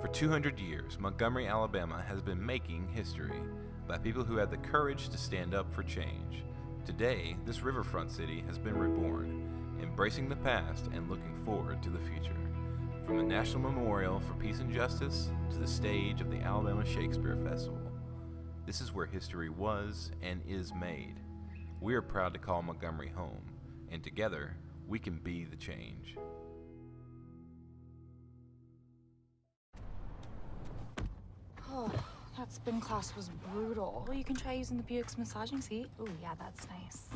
For 200 years, Montgomery, Alabama has been making history by people who had the courage to stand up for change. Today, this riverfront city has been reborn, embracing the past and looking forward to the future. From the National Memorial for Peace and Justice to the stage of the Alabama Shakespeare Festival, this is where history was and is made. We are proud to call Montgomery home, and together, we can be the change. Oh, that spin class was brutal. Well, you can try using the Buick's massaging seat. Ooh, yeah, that's nice.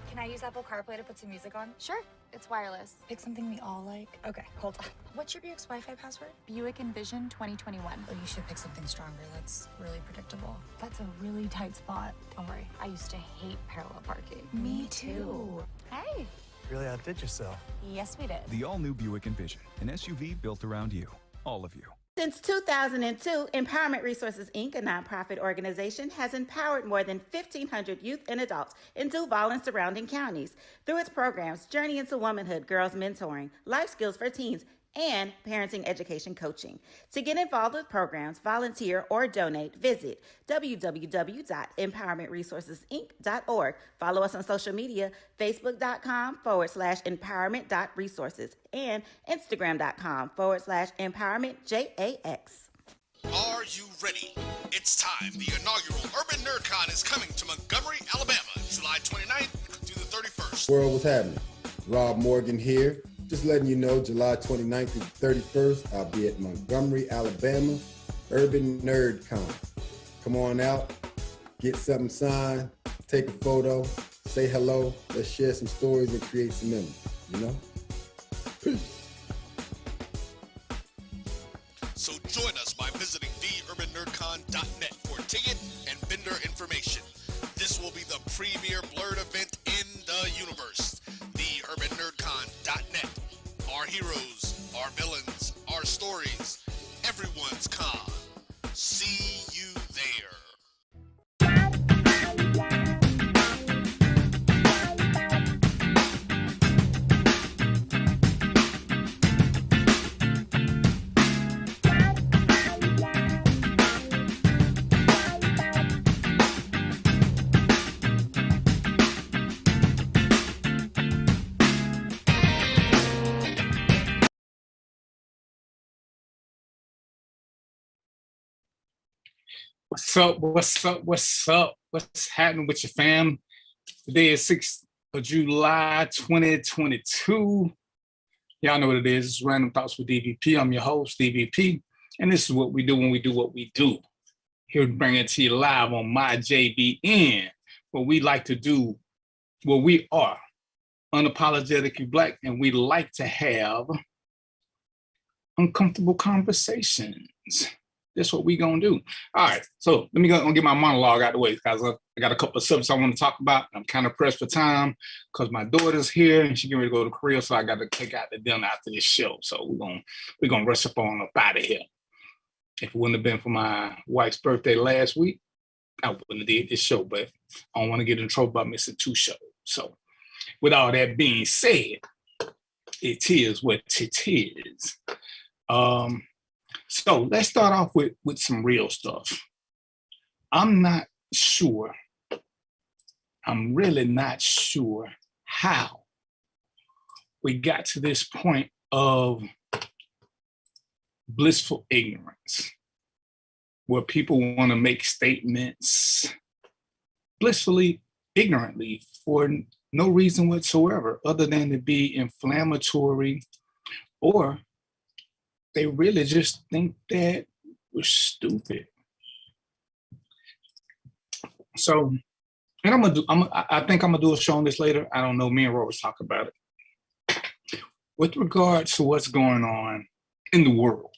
Can I use Apple CarPlay to put some music on? Sure, it's wireless. Pick something we all like. Okay, hold on. What's your Buick's Wi-Fi password? Buick Envision 2021. Oh, you should pick something stronger. That's really predictable. That's a really tight spot. Don't worry, I used to hate parallel parking. Me too. Hey. Really outdid yourself. Yes, we did. The all-new Buick Envision, an SUV built around you, all of you. Since 2002, Empowerment Resources, Inc., a nonprofit organization, has empowered more than 1,500 youth and adults in Duval and surrounding counties through its programs Journey into Womanhood, Girls Mentoring, Life Skills for Teens, and Parenting Education Coaching. To get involved with programs, volunteer, or donate, visit www.empowermentresourcesinc.org. Follow us on social media, facebook.com/empowerment.resources and instagram.com/empowermentJAX. Are you ready? It's time. The inaugural Urban NerdCon is coming to Montgomery, Alabama, July 29th through the 31st. World, what's happening? Rob Morgan here. Just letting you know, July 29th through 31st, I'll be at Montgomery, Alabama, Urban NerdCon. Come on out, get something signed, take a photo, say hello, let's share some stories and create some memories, you know? Peace. So join us by visiting theurbannerdcon.net for ticket and vendor information. This will be the premier blurred event in the universe. TheUrbanNerdCon.net. Our heroes, our villains, our stories, everyone's con. See you there. What's up? What's up? What's up? What's happening with your fam? Today is 6th of July, 2022. Y'all know what it is. It's Random Thoughts with DVP. I'm your host, DVP. And this is what we do when we do what we do. Here to bring it to you live on my JBN, where we like to do what we are. Unapologetically Black, and we like to have uncomfortable conversations. That's what we gonna do. All right, so let me go get my monologue out of the way because I got a couple of subjects I want to talk about. I'm kind of pressed for time because my daughter's here and she's getting ready to go to Korea, so I got to take out the dinner after this show. So we're gonna rush up on up out of here. If it wouldn't have been for my wife's birthday last week, I wouldn't have did this show. But I don't want to get in trouble by missing 2 shows. So, with all that being said, it is what it is. So let's start off with some real stuff. I'm really not sure how we got to this point of blissful ignorance, where people want to make statements blissfully ignorantly for no reason whatsoever other than to be inflammatory, or they really just think that we're stupid. So, and I think I'm gonna do a show on this later. I don't know, me and Robert talk about it. With regards to what's going on in the world,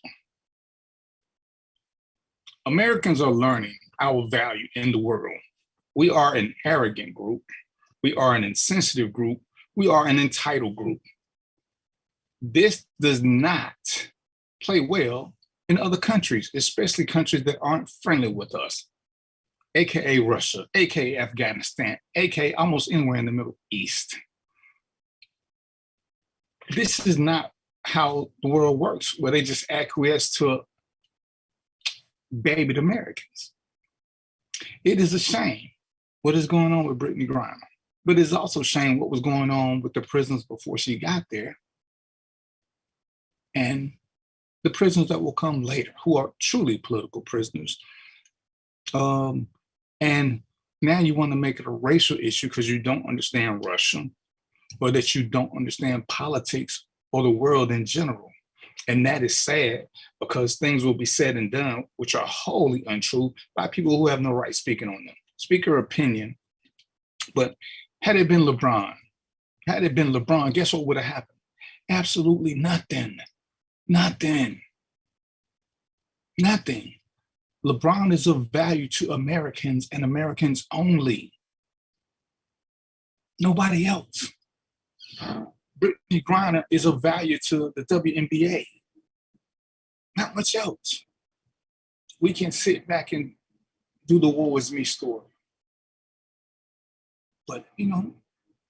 Americans are learning our value in the world. We are an arrogant group. We are an insensitive group. We are an entitled group. This does not play well in other countries, especially countries that aren't friendly with us, AKA Russia, AKA Afghanistan, AKA almost anywhere in the Middle East. This is not how the world works, where they just acquiesce to babied Americans. It is a shame what is going on with Brittany Griner, but it's also a shame what was going on with the prisoners before she got there and the prisoners that will come later, who are truly political prisoners. And now you want to make it a racial issue because you don't understand Russia, or that you don't understand politics or the world in general. And that is sad, because things will be said and done which are wholly untrue by people who have no right speaking on them. Speak your opinion. But had it been LeBron, guess what would have happened? Absolutely nothing. Nothing. Nothing. LeBron is of value to Americans and Americans only. Nobody else. Brittany Griner is of value to the WNBA. Not much else. We can sit back and do the woe is me story. But, you know,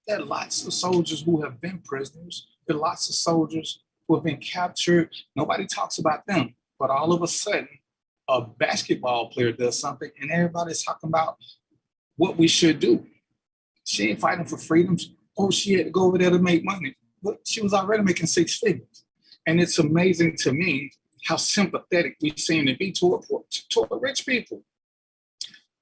there are lots of soldiers who have been prisoners. There are lots of soldiers who have been captured. Nobody talks about them. But all of a sudden, a basketball player does something and everybody's talking about what we should do. She ain't fighting for freedoms. Oh, she had to go over there to make money. But she was already making 6 figures. And it's amazing to me how sympathetic we seem to be toward rich people.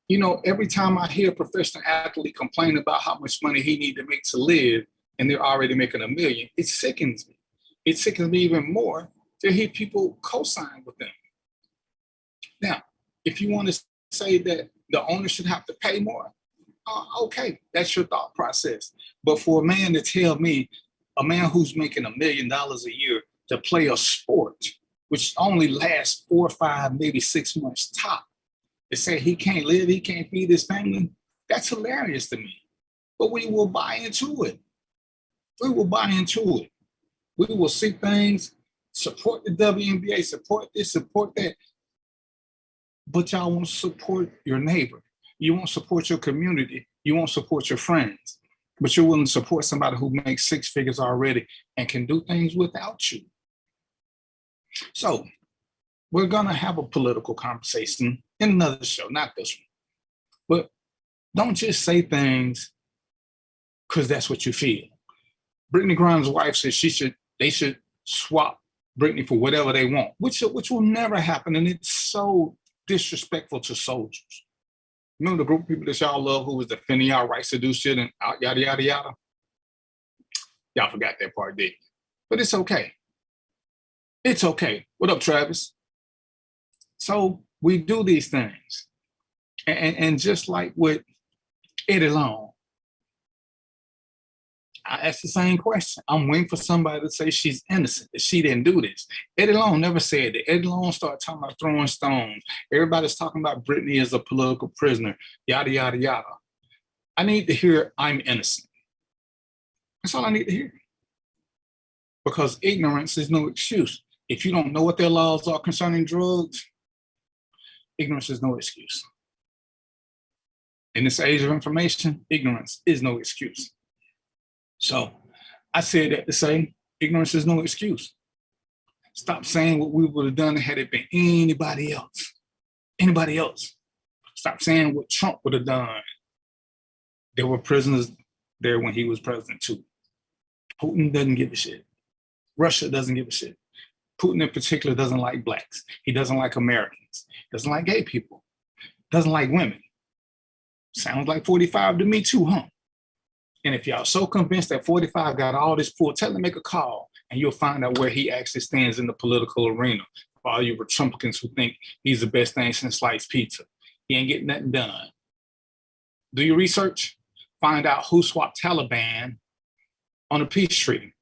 You know, every time I hear a professional athlete complain about how much money he needs to make to live and they're already making $1 million, it sickens me. It sickens me even more to hear people co-sign with them. Now, if you want to say that the owner should have to pay more, okay, that's your thought process. But for a man to tell me, a man who's making $1 million a year to play a sport, which only lasts 4 or 5, maybe 6 months top, to say he can't live, he can't feed his family, that's hilarious to me. But we will buy into it. We will buy into it. We will see things, support the WNBA, support this, support that. But y'all won't support your neighbor. You won't support your community. You won't support your friends. But you're willing to support somebody who makes 6 figures already and can do things without you. So we're going to have a political conversation in another show, not this one. But don't just say things because that's what you feel. Brittany Griner's wife says they should swap Brittany for whatever they want, which will never happen. And it's so disrespectful to soldiers. Remember the group of people that y'all love who was defending y'all rights to do shit and yada, yada, yada? Y'all forgot that part, didn't you? But it's okay. It's okay. What up, Travis? So we do these things. And just like with Eddie Long, I asked the same question. I'm waiting for somebody to say she's innocent, that she didn't do this. Eddie Long never said that. Eddie Long started talking about throwing stones. Everybody's talking about Brittany as a political prisoner, yada, yada, yada. I need to hear I'm innocent. That's all I need to hear. Because ignorance is no excuse. If you don't know what their laws are concerning drugs, ignorance is no excuse. In this age of information, ignorance is no excuse. So I said that to say ignorance is no excuse. Stop saying what we would have done had it been anybody else. Anybody else. Stop saying what Trump would have done. There were prisoners there when he was president too. Putin doesn't give a shit. Russia doesn't give a shit. Putin in particular doesn't like blacks. He doesn't like Americans. Doesn't like gay people. Doesn't like women. Sounds like 45 to me too, huh? And if y'all so convinced that 45 got all this pull, tell him to make a call and you'll find out where he actually stands in the political arena. For all you Republicans who think he's the best thing since sliced pizza. He ain't getting nothing done. Do your research. Find out who swapped Taliban on a peace treaty.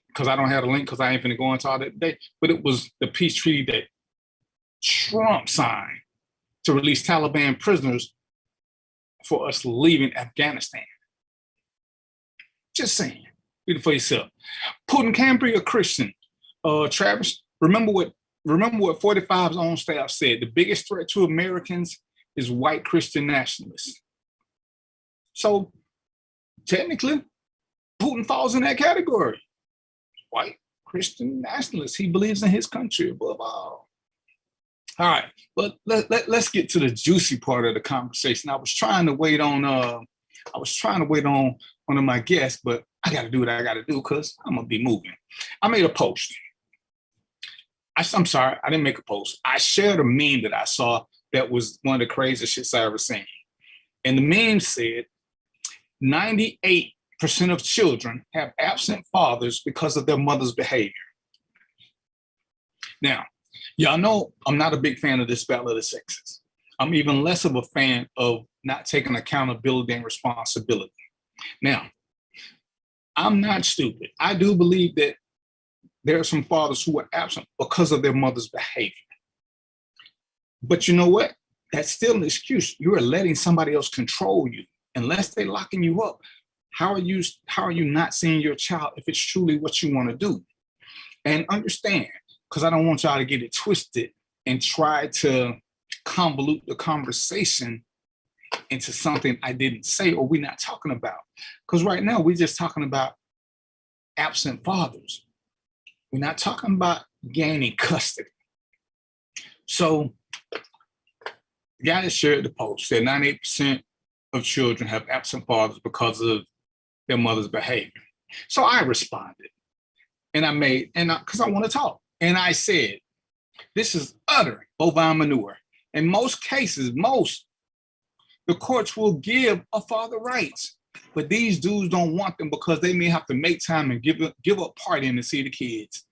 Because I don't have the link because I ain't finna go into all that today. But it was the peace treaty that Trump signed to release Taliban prisoners for us leaving Afghanistan. Just saying. Read it for yourself. Putin can be a Christian. Travis, remember what 45's own staff said. The biggest threat to Americans is white Christian nationalists. So technically, Putin falls in that category. White Christian nationalist. He believes in his country above all. All right, but let's get to the juicy part of the conversation. I was trying to wait on one of my guests, but I got to do what I got to do because I'm gonna be moving. I made a post. I'm sorry, I didn't make a post. I shared a meme that I saw that was one of the craziest shits I ever seen. And the meme said, 98% of children have absent fathers because of their mother's behavior. Now, y'all know I'm not a big fan of this battle of the sexes. I'm even less of a fan of not taking accountability and responsibility. Now, I'm not stupid. I do believe that there are some fathers who are absent because of their mother's behavior. But you know what? That's still an excuse. You are letting somebody else control you. Unless they're locking you up, how are you not seeing your child if it's truly what you want to do? And understand, because I don't want y'all to get it twisted and try to convolute the conversation into something I didn't say or we're not talking about. Because right now we're just talking about absent fathers. We're not talking about gaining custody. So the guy that shared the post said 98% of children have absent fathers because of their mother's behavior. So I responded and because I want to talk. And I said, this is utter bovine manure. In most cases, the courts will give a father rights, but these dudes don't want them because they may have to make time and give up partying to see the kids.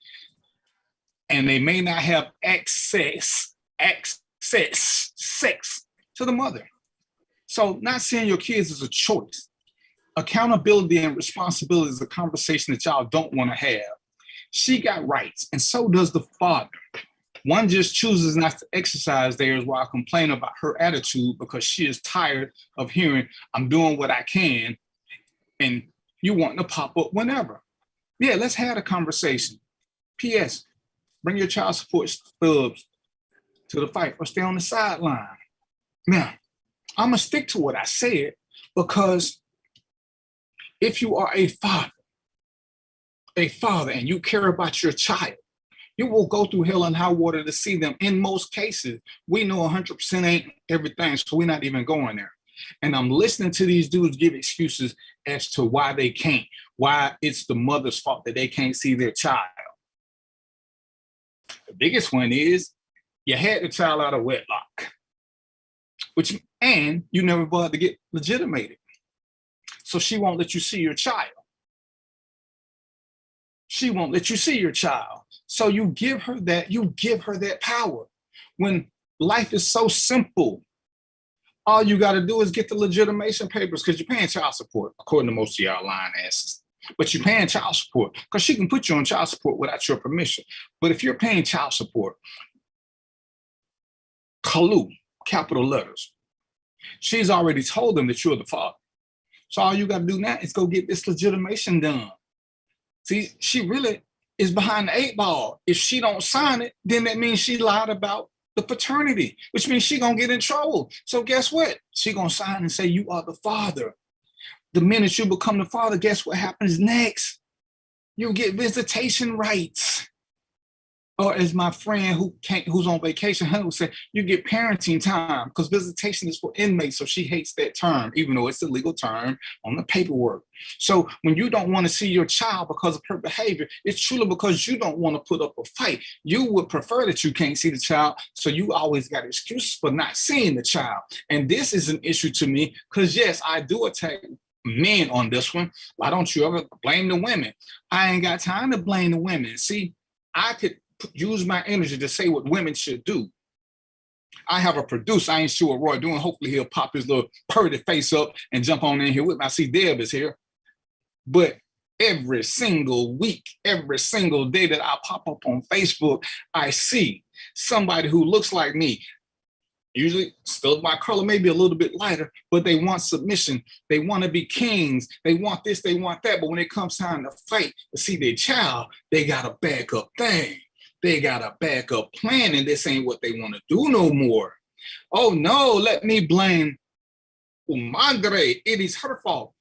And they may not have access sex to the mother. So not seeing your kids is a choice. Accountability and responsibility is a conversation that y'all don't want to have. She got rights, and so does the father. One just chooses not to exercise theirs while complaining about her attitude because she is tired of hearing, I'm doing what I can, and you want to pop up whenever. Yeah, let's have a conversation. P.S. Bring your child support stubs to the fight or stay on the sideline. Now, I'm going to stick to what I said because if you are a father and you care about your child, you will go through hell and high water to see them. In most cases, we know 100% ain't everything, so we're not even going there. And I'm listening to these dudes give excuses as to why they can't, why it's the mother's fault that they can't see their child. The biggest one is you had the child out of wedlock, and you never bothered to get legitimated. So she won't let you see your child. She won't let you see your child. So you give her that power. When life is so simple, all you got to do is get the legitimation papers because you're paying child support, according to most of y'all lying asses. But you're paying child support because she can put you on child support without your permission. But if you're paying child support, Kalu, capital letters, she's already told them that you're the father. So all you got to do now is go get this legitimation done. See, she really is behind the 8 ball. If she don't sign it, then that means she lied about the paternity, which means she gonna get in trouble. So guess what? She gonna sign and say you are the father. The minute you become the father, guess what happens next? You get visitation rights. Or as my friend who's on vacation, Hunter would say, you get parenting time because visitation is for inmates. So she hates that term, even though it's a legal term on the paperwork. So when you don't want to see your child because of her behavior, it's truly because you don't want to put up a fight. You would prefer that you can't see the child. So you always got excuses for not seeing the child. And this is an issue to me because yes, I do attack men on this one. Why don't you ever blame the women? I ain't got time to blame the women. See, I could use my energy to say what women should do. I have a producer. I ain't sure what Roy doing. Hopefully he'll pop his little purdy face up and jump on in here with me. I see Deb is here. But every single week, every single day that I pop up on Facebook, I see somebody who looks like me. Usually still my color, maybe a little bit lighter, but they want submission. They want to be kings. They want this, they want that. But when it comes time to fight to see their child, they got a backup thing. They got a backup plan, and this ain't what they want to do no more. Oh no, let me blame Umagre. It is her fault.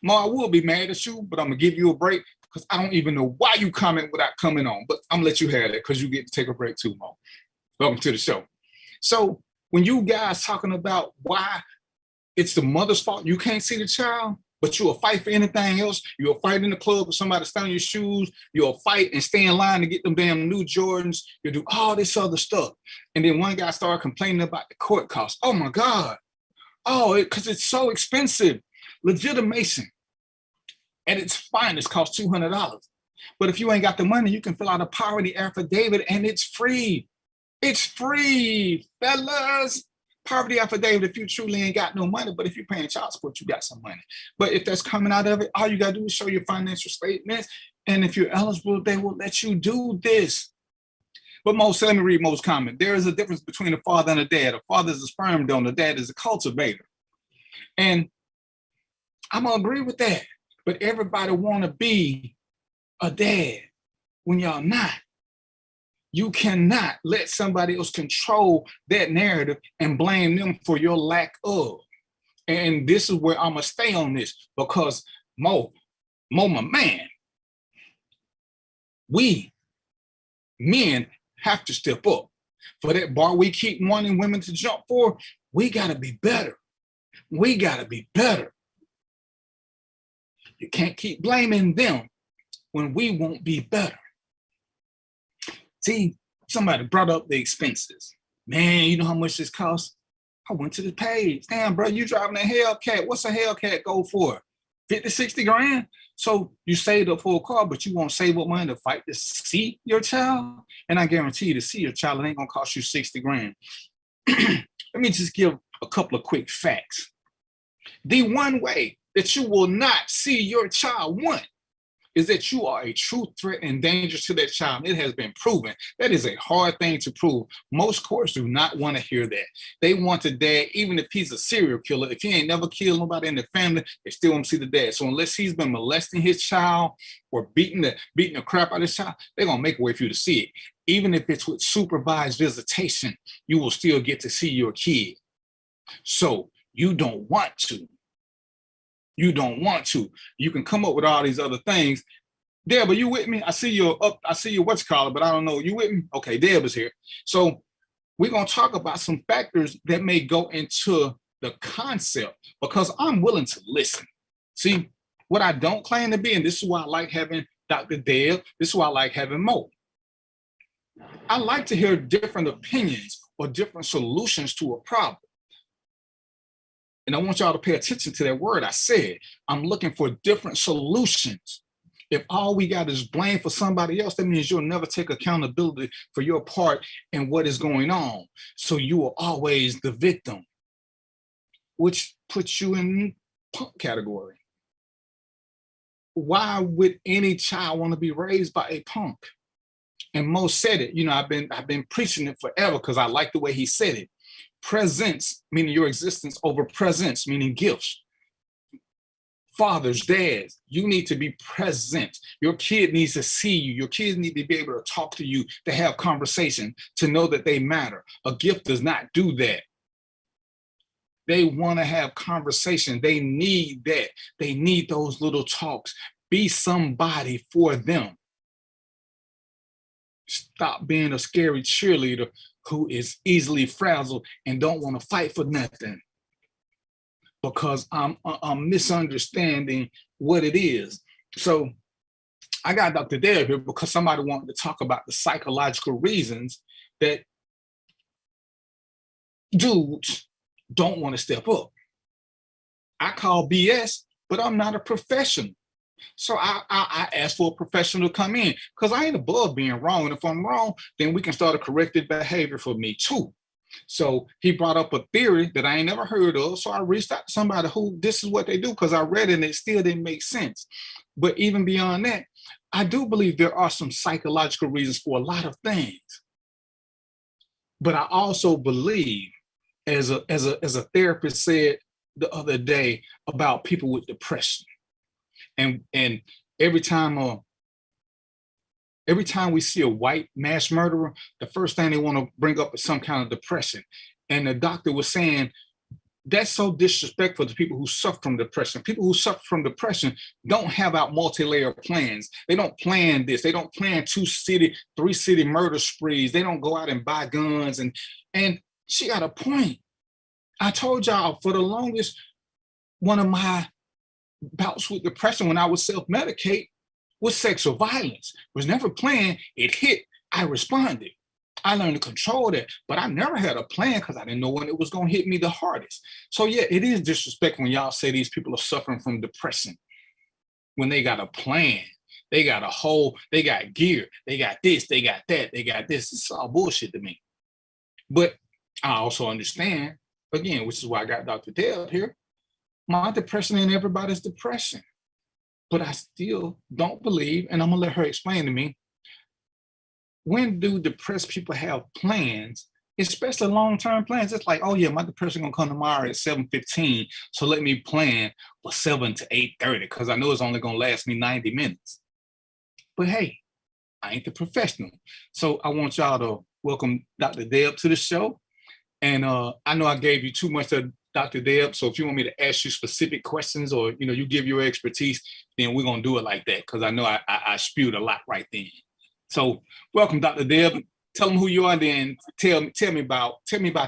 Ma, I will be mad at you, but I'm gonna give you a break because I don't even know why you comment without coming on. But I'm gonna let you have it because you get to take a break too, Mo. Welcome to the show. So when you guys talking about why it's the mother's fault you can't see the child, but you'll fight for anything else. You'll fight in the club with somebody stealing your shoes. You'll fight and stay in line to get them damn new Jordans. You'll do all this other stuff. And then one guy started complaining about the court costs. Oh my God. Oh, because it's so expensive. Legitimation at its finest costs $200. But if you ain't got the money, you can fill out a poverty affidavit and it's free. It's free, fellas. Poverty affidavit if you truly ain't got no money, but if you're paying child support, you got some money. But if that's coming out of it, all you gotta do is show your financial statements. And if you're eligible, they will let you do this. But let me read Mo's comment. There is a difference between a father and a dad. A father is a sperm donor, a dad is a cultivator. And I'm gonna agree with that. But everybody wanna be a dad when y'all not. You cannot let somebody else control that narrative and blame them for your lack of. And this is where I'm gonna stay on this, because Mo, my man, we men have to step up. For that bar we keep wanting women to jump for, we gotta be better. We gotta be better. You can't keep blaming them when we won't be better. See, somebody brought up the expenses. Man, you know how much this costs? I went to the page. Damn, bro, you driving a Hellcat. What's a Hellcat go for? 50, 60 grand? So you saved up for a car, but you won't save up money to fight to see your child? And I guarantee you, to see your child, it ain't gonna cost you 60 grand. Let me just give a couple of quick facts. The one way that you will not see your child, one, is that you are a true threat and danger to that child. It has been proven. That is a hard thing to prove. Most courts do not want to hear that. They want the dad, even if he's a serial killer, if he ain't never killed nobody in the family, they still want to see the dad. So unless he's been molesting his child or beating the crap out of his child, they're going to make a way for you to see it. Even if it's with supervised visitation, you will still get to see your kid. So you don't want to. You don't want to. You can come up with all these other things. Deb, are you with me? I see you what's called, but I don't know. You with me? Okay, Deb is here. So we're going to talk about some factors that may go into the concept, because I'm willing to listen. See, what I don't claim to be, and this is why I like having Dr. Deb, this is why I like having Mo. I like to hear different opinions or different solutions to a problem. And I want y'all to pay attention to that word I said. I'm looking for different solutions. If all we got is blame for somebody else, that means you'll never take accountability for your part in what is going on. So you are always the victim, which puts you in the punk category. Why would any child want to be raised by a punk? And Mo said it. You know, I've been preaching it forever because I like the way he said it. Presence, meaning your existence, over presents, meaning gifts. Fathers, dads, you need to be present. Your kid needs to see you. Your kids need to be able to talk to you, to have conversation, to know that they matter. A gift does not do that. They want to have conversation. They need that. They need those little talks. Be somebody for them. Stop being a scary cheerleader who is easily frazzled and don't want to fight for nothing because I'm misunderstanding what it is. So I got Dr. Deb here because somebody wanted to talk about the psychological reasons that dudes don't want to step up. I call BS, but I'm not a professional. So I asked for a professional to come in because I ain't above being wrong. And if I'm wrong, then we can start a corrective behavior for me too. So he brought up a theory that I ain't never heard of. So I reached out to somebody who this is what they do because I read it and it still didn't make sense. But even beyond that, I do believe there are some psychological reasons for a lot of things. But I also believe, as a therapist said the other day about people with depression. And every time we see a white mass murderer, the first thing they want to bring up is some kind of depression. And the doctor was saying, That's so disrespectful to people who suffer from depression. People who suffer from depression don't have out multi-layer plans. They don't plan this. They don't plan 3-city murder sprees. They don't go out and buy guns. And she got a point. I told y'all for the longest, one of my bouts with depression when I would self-medicate was sexual violence. It was never planned. It hit. I responded. I learned to control that, but I never had a plan because I didn't know when it was going to hit me the hardest. So yeah, it is disrespectful when y'all say these people are suffering from depression when they got a plan. They got they got gear, they got this, they got that, they got this. It's all bullshit to me. But I also understand, again, which is why I got Dr. Deb here, my depression ain't everybody's depression. But I still don't believe, and I'm gonna let her explain to me, when do depressed people have plans, especially long-term plans? It's like, oh yeah, my depression gonna come tomorrow at 7:15, so let me plan for 7 to 8:30 because I know it's only gonna last me 90 minutes. But hey, I ain't the professional. So I want y'all to welcome Dr. Deb to the show. And I know I gave you too much to Dr. Deb, so if you want me to ask you specific questions or you give your expertise, then we're gonna do it like that because I know I spewed a lot right then. So welcome, Dr. Deb. Tell them who you are, then tell me about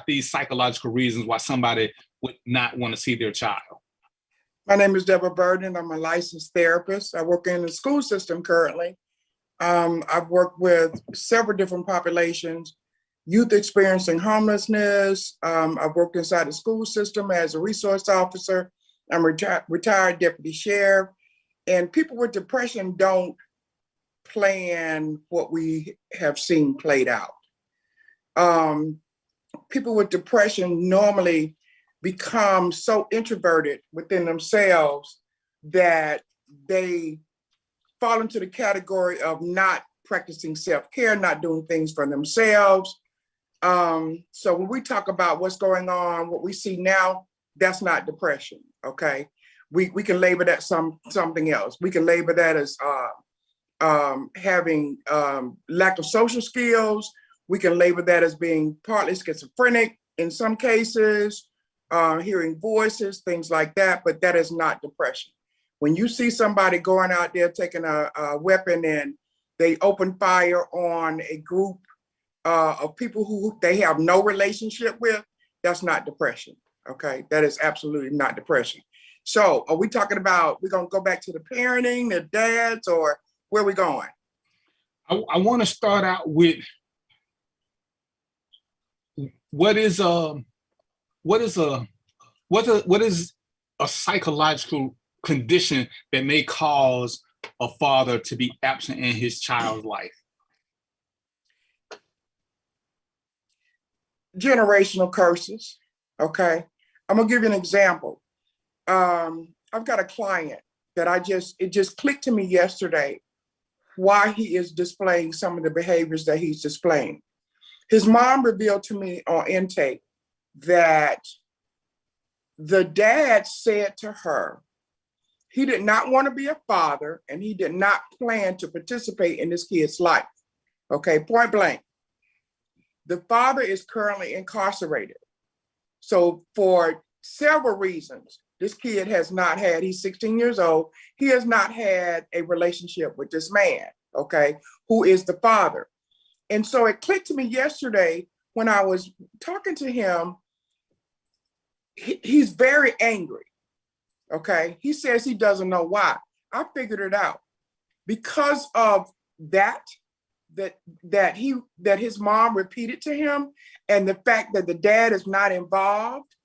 these psychological reasons why somebody would not want to see their child. My name is Deborah Burden. I'm a licensed therapist. I work in the school system currently. I've worked with several different populations, youth experiencing homelessness. I've worked inside the school system as a resource officer. I'm retired deputy sheriff. And people with depression don't plan what we have seen played out. People with depression normally become so introverted within themselves that they fall into the category of not practicing self-care, not doing things for themselves. So when we talk about what's going on, what we see now, that's not depression, okay? We can label that something else. We can label that as having lack of social skills. We can label that as being partly schizophrenic in some cases, hearing voices, things like that, but that is not depression. When you see somebody going out there taking a weapon and they open fire on a group of people who they have no relationship with, that's not depression, okay? That is absolutely not depression. So are we talking about, we're gonna go back to the parenting, the dads, or where are we going? I want to start out with what is a psychological condition that may cause a father to be absent in his child's life? Generational curses, okay? I'm gonna give you an example. I've got a client that it just clicked to me yesterday why he is displaying some of the behaviors that he's displaying. His mom revealed to me on intake that the dad said to her, he did not want to be a father and he did not plan to participate in this kid's life, okay, point blank. The father is currently incarcerated. So for several reasons, this kid has not had, he's 16 years old, he has not had a relationship with this man, okay, who is the father. And so it clicked to me yesterday when I was talking to him, he's very angry, okay? He says he doesn't know why. I figured it out. Because of that his mom repeated to him, and the fact that the dad is not involved,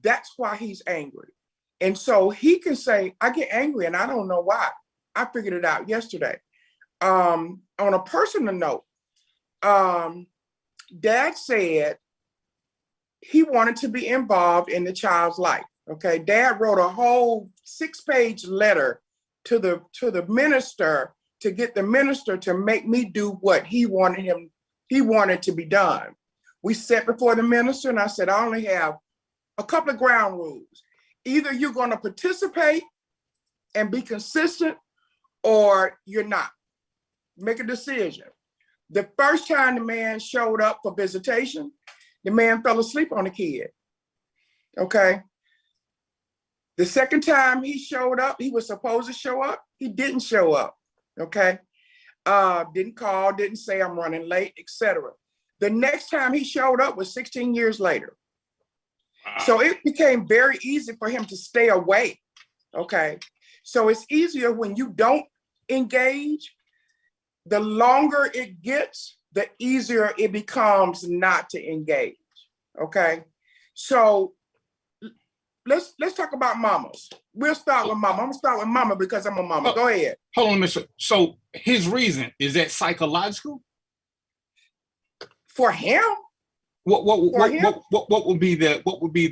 that's why he's angry. And so he can say, I get angry and I don't know why. I figured it out yesterday. On a personal note, dad said he wanted to be involved in the child's life. Okay, dad wrote a whole 6-page letter to the minister to get the minister to make me do what he wanted to be done. We sat before the minister and I said, I only have a couple of ground rules. Either you're going to participate and be consistent or you're not. Make a decision. The first time the man showed up for visitation, the man fell asleep on the kid. Okay. The second time he showed up, he was supposed to show up. He didn't show up. Okay. Didn't call, didn't say I'm running late, etc. The next time he showed up was 16 years later. So it became very easy for him to stay away. Okay. So it's easier when you don't engage. The longer it gets, the easier it becomes not to engage. Okay. So let's talk about mamas. We'll start with mama. I'm gonna start with mama because I'm a mama. Go ahead. Hold on, Mr. So his reason, is that psychological? For him? What would be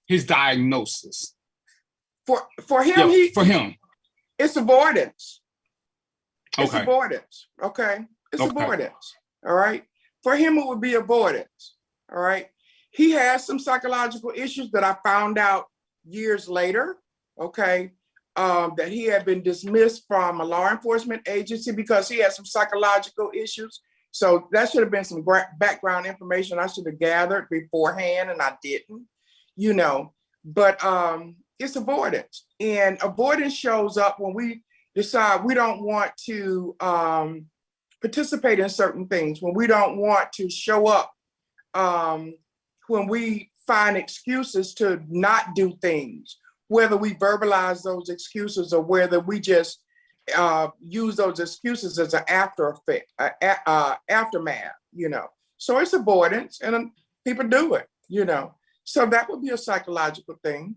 his diagnosis? For him, for him. It's avoidance. It's Okay. avoidance. Okay. It's Okay. avoidance. All right. For him, it would be avoidance. All right. He has some psychological issues that I found out years later. Okay. That he had been dismissed from a law enforcement agency because he had some psychological issues. So that should have been some background information I should have gathered beforehand, and I didn't, but it's avoidance. And avoidance shows up when we decide we don't want to participate in certain things, when we don't want to show up, when we find excuses to not do things, whether we verbalize those excuses or whether we just use those excuses as an after effect, aftermath, So it's avoidance, and people do it, So that would be a psychological thing.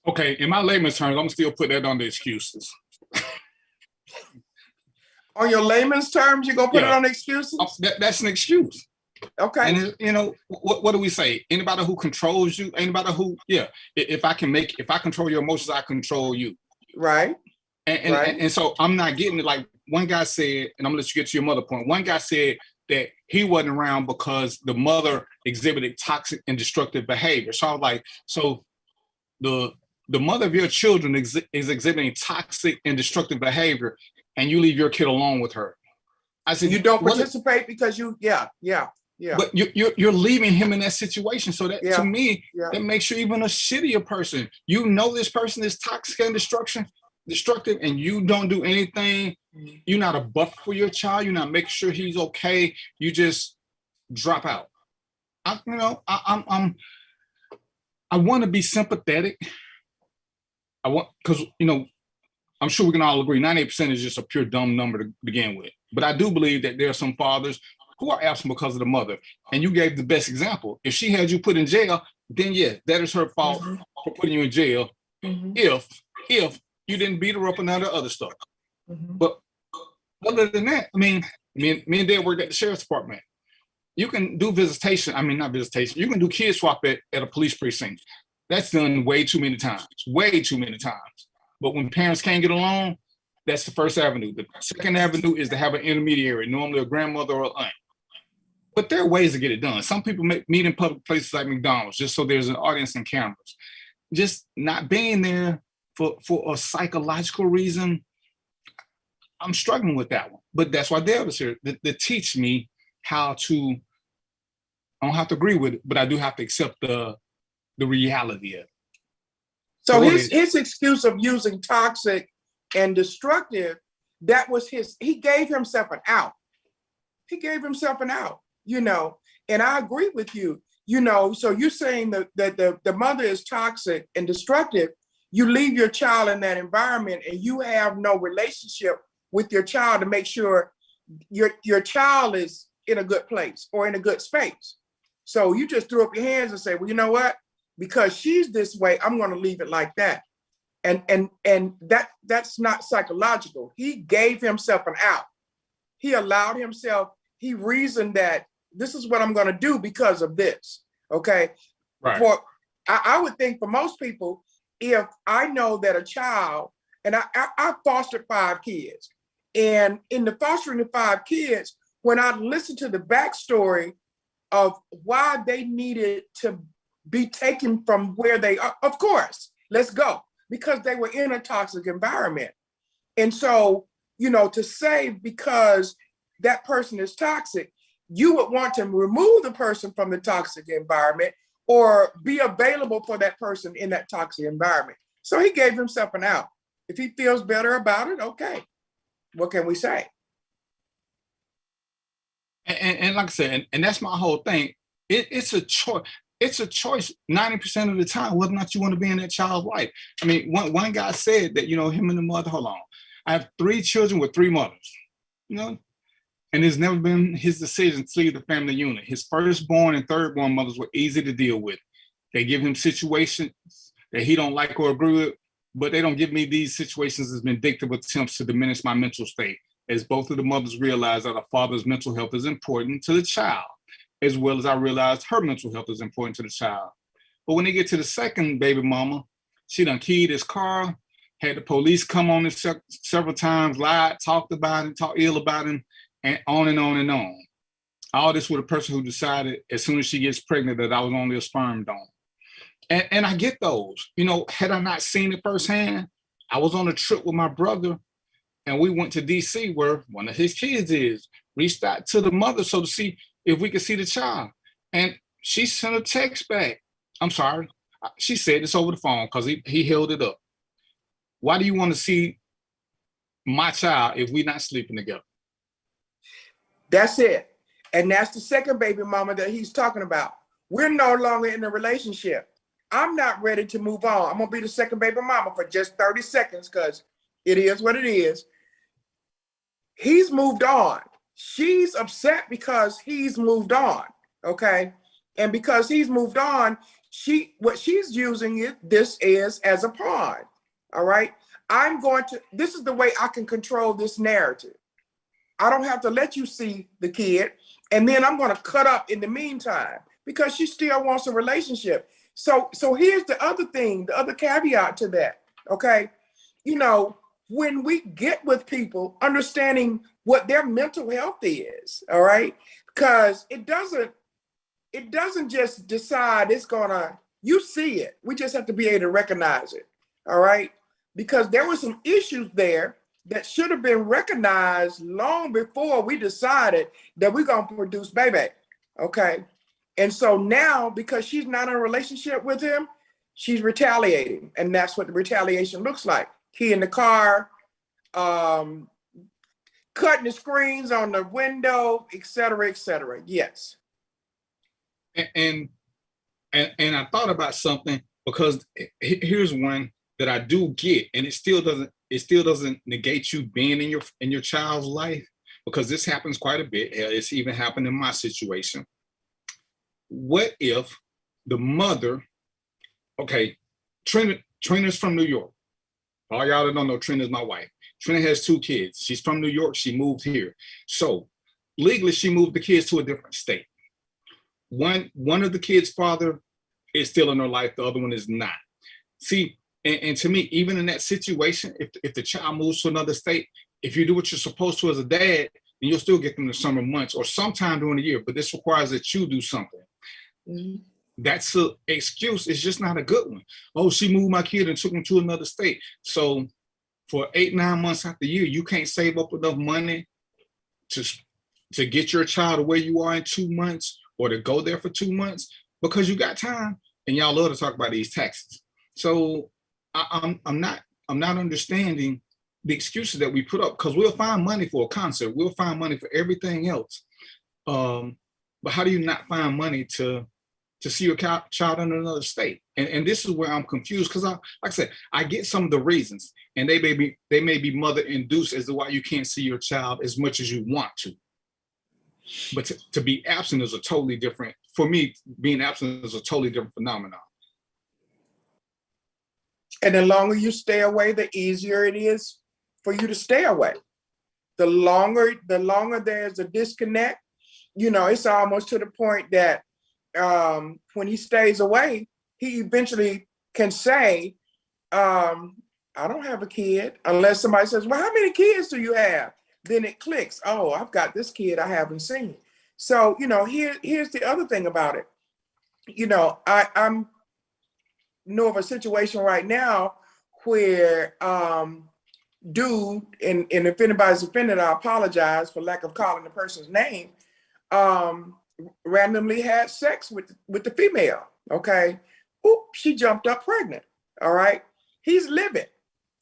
Okay, in my layman's terms, I'm gonna still put that on the excuses. On your layman's terms, you're gonna put it on excuses? That's an excuse. Okay. And what do we say? Anybody who controls you, anybody who, if I control your emotions, I control you. Right. And so I'm not getting it. Like one guy said, and I'm gonna let you get to your mother point. One guy said that he wasn't around because the mother exhibited toxic and destructive behavior. So I was like, so the mother of your children is exhibiting toxic and destructive behavior, and you leave your kid alone with her. I said, you don't participate because yeah. But you're leaving him in that situation. So that to me, that makes you even a shittier person. You know this person is toxic and destructive, and you don't do anything. You're not a buffer for your child. You're not making sure he's okay. You just drop out. I want to be sympathetic. Because I'm sure we can all agree 98% is just a pure dumb number to begin with. But I do believe that there are some fathers who are absent because of the mother. And you gave the best example. If she had you put in jail, then that is her fault for putting you in jail. If you didn't beat her up and all the other stuff. But other than that, I mean, me and Dad worked at the sheriff's department. You can do visitation. I mean, not visitation. You can do kid swap at a police precinct. That's done way too many times. But when parents can't get along, that's the first avenue. The second avenue is to have an intermediary, normally a grandmother or aunt. But there are ways to get it done. Some people meet in public places like McDonald's, just so there's an audience and cameras. Just not being there for a psychological reason, I'm struggling with that one. But that's why Dad was here, to teach me how to, I don't have to agree with it, but I do have to accept the reality of it. So his excuse of using toxic and destructive, that was he gave himself an out. And I agree with you, so you're saying that the mother is toxic and destructive. You leave your child in that environment and you have no relationship with your child to make sure your child is in a good place or in a good space. So you just threw up your hands and say, well, you know what? Because she's this way, I'm going to leave it like that. And that's not psychological. He gave himself an out. He allowed himself, he reasoned that this is what I'm going to do because of this. Okay. Right. I would think for most people, if I know that a child, and I fostered 5 kids, and in the fostering the 5 kids, when I listened to the backstory of why they needed to be taken from where they are, of course, let's go, because they were in a toxic environment. And so, to say because that person is toxic, you would want to remove the person from the toxic environment or be available for that person in that toxic environment. So he gave himself an out. If he feels better about it, okay. What can we say? And like I said, and that's my whole thing. It's a choice. It's a choice 90% of the time, whether or not you want to be in that child's life. I mean, one guy said that, him and the mother, hold on, I have 3 children with 3 mothers, and it's never been his decision to leave the family unit. His firstborn and thirdborn mothers were easy to deal with. They give him situations that he don't like or agree with, but they don't give me these situations as vindictive attempts to diminish my mental state, as both of the mothers realize that a father's mental health is important to the child, as well as I realized her mental health is important to the child. But when they get to the second baby mama, she done keyed his car, had the police come on him several times, lied, talked about him, talked ill about him, and on and on and on. All this with a person who decided as soon as she gets pregnant that I was only a sperm donor. And I get those. Had I not seen it firsthand, I was on a trip with my brother and we went to DC where one of his kids is, reached out to the mother so to see if we could see the child. And she sent a text back. I'm sorry. She said this over the phone because he held it up. Why do you want to see my child if we're not sleeping together? That's it. And that's the second baby mama that he's talking about. We're no longer in a relationship. I'm not ready to move on. I'm going to be the second baby mama for just 30 seconds because it is what it is. He's moved on. She's upset because he's moved on, okay? And because he's moved on, what she's using this is as a pawn, all right? This is the way I can control this narrative. I don't have to let you see the kid, and then I'm going to cut up in the meantime because she still wants a relationship. So here's the other thing, the other caveat to that, okay? When we get with people, understanding what their mental health is, all right? Because it doesn't just decide you see it. We just have to be able to recognize it, all right? Because there were some issues there that should have been recognized long before we decided that we're going to produce baby, okay? And so now, because she's not in a relationship with him, she's retaliating. And that's what the retaliation looks like. Key in the car, cutting the screens on the window, et cetera, et cetera. Yes. And I thought about something because here's one that I do get, and it still doesn't negate you being in your child's life, because this happens quite a bit. It's even happened in my situation. What if the mother, okay, Trina's from New York. All y'all that don't know, Trina is my wife. Trina has 2 kids. She's from New York. She moved here. So legally, she moved the kids to a different state. One of the kids' father is still in her life. The other one is not. See, and to me, even in that situation, if the child moves to another state, if you do what you're supposed to as a dad, then you'll still get them the summer months or sometime during the year. But this requires that you do something. Mm-hmm. That's an excuse. It's just not a good one. Oh, she moved my kid and took him to another state. So for 8-9 months out the year, you can't save up enough money to get your child to where you are in 2 months or to go there for 2 months because you got time. And y'all love to talk about these taxes. So I'm not understanding the excuses that we put up, because we'll find money for a concert. We'll find money for everything else. But how do you not find money to see your child in another state? And this is where I'm confused, because like I said, I get some of the reasons, and they may be mother induced as to why you can't see your child as much as you want to. But to be absent is a totally different, for me, being absent is a totally different phenomenon. And the longer you stay away, the easier it is for you to stay away. The longer there's a disconnect, it's almost to the point that when he stays away, he eventually can say, I don't have a kid, unless somebody says, well, how many kids do you have? Then it clicks. Oh, I've got this kid I haven't seen. So, here's the other thing about it. I'm know of a situation right now where dude, and if anybody's offended, I apologize for lack of calling the person's name. randomly had sex with the female. Okay. Oop, she jumped up pregnant. All right. He's livid.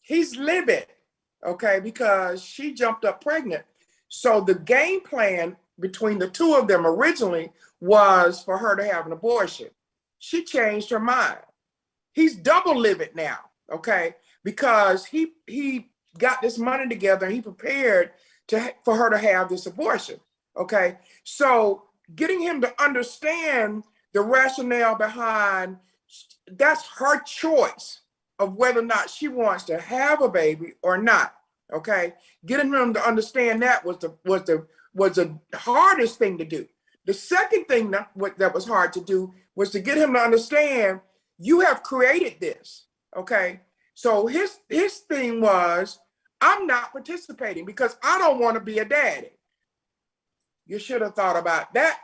He's livid. Okay, because she jumped up pregnant. So the game plan between the two of them originally was for her to have an abortion. She changed her mind. He's double livid now, okay, because he got this money together and he prepared for her to have this abortion, okay? So getting him to understand the rationale behind that's her choice of whether or not she wants to have a baby or not. Okay, getting him to understand that was the hardest thing to do. The second thing that was hard to do was to get him to understand you have created this. Okay, so his thing was, I'm not participating because I don't want to be a daddy. You should have thought about that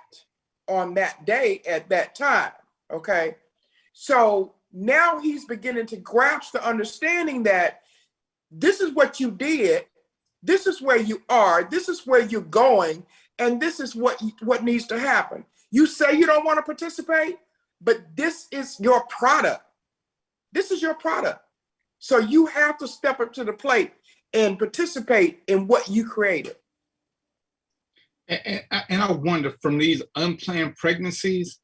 on that day at that time. Okay, so now he's beginning to grasp the understanding that this is what you did, this is where you are, this is where you're going, and this is what needs to happen. You say you don't want to participate, but this is your product. This is your product. So you have to step up to the plate and participate in what you created. And I wonder, from these unplanned pregnancies,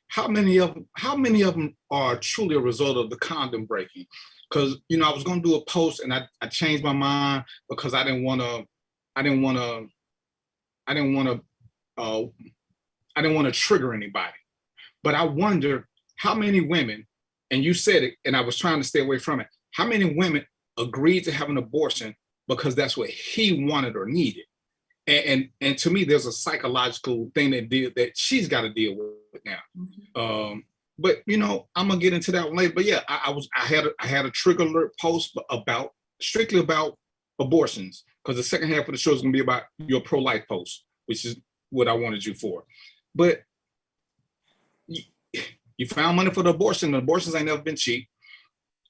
how many of them are truly a result of the condom breaking? Because, you know, I was going to do a post and I changed my mind because I didn't want to trigger anybody. But I wonder how many women, and you said it, and I was trying to stay away from it, how many women agreed to have an abortion because that's what he wanted or needed? And to me, there's a psychological thing that she's got to deal with now. Mm-hmm. But you know, I'm gonna get into that one later. But yeah, I had a trigger alert post strictly about abortions, because the second half of the show is gonna be about your pro-life post, which is what I wanted you for. But you found money for the abortion. The abortions ain't never been cheap,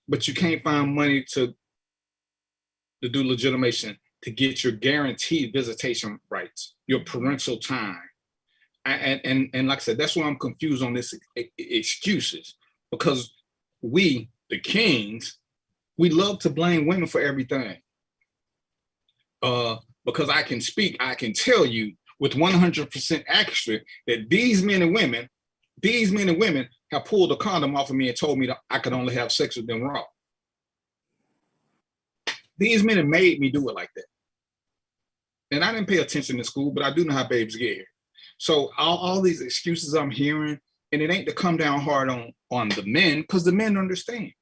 but you can't find money to do legitimation, to get your guaranteed visitation rights, your parental time. And like I said, that's why I'm confused on this excuses, because we, the kings, we love to blame women for everything. Because I can tell you with 100% accuracy that these men and women have pulled a condom off of me and told me that I could only have sex with them raw. These men have made me do it like that. And I didn't pay attention in school, but I do know how babies get here. So all these excuses I'm hearing, and it ain't to come down hard on the men, because the men understand.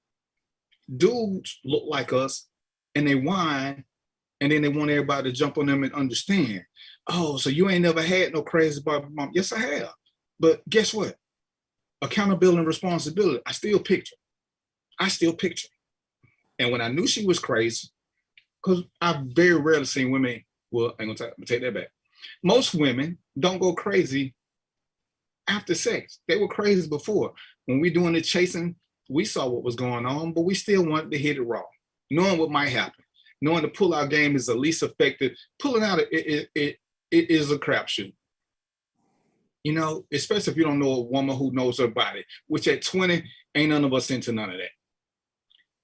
Dudes look like us and they whine, and then they want everybody to jump on them and understand. Oh, so you ain't never had no crazy Barbie mom. Yes, I have. But guess what? Accountability and responsibility, I still picture. And when I knew she was crazy, because I've very rarely seen women, well, I'm gonna take that back. Most women don't go crazy after sex. They were crazy before. When we doing the chasing, we saw what was going on, but we still wanted to hit it raw, knowing what might happen, knowing the pull-out game is the least effective. Pulling out, it is a crapshoot. You know, especially if you don't know a woman who knows her body, which at 20, ain't none of us into none of that.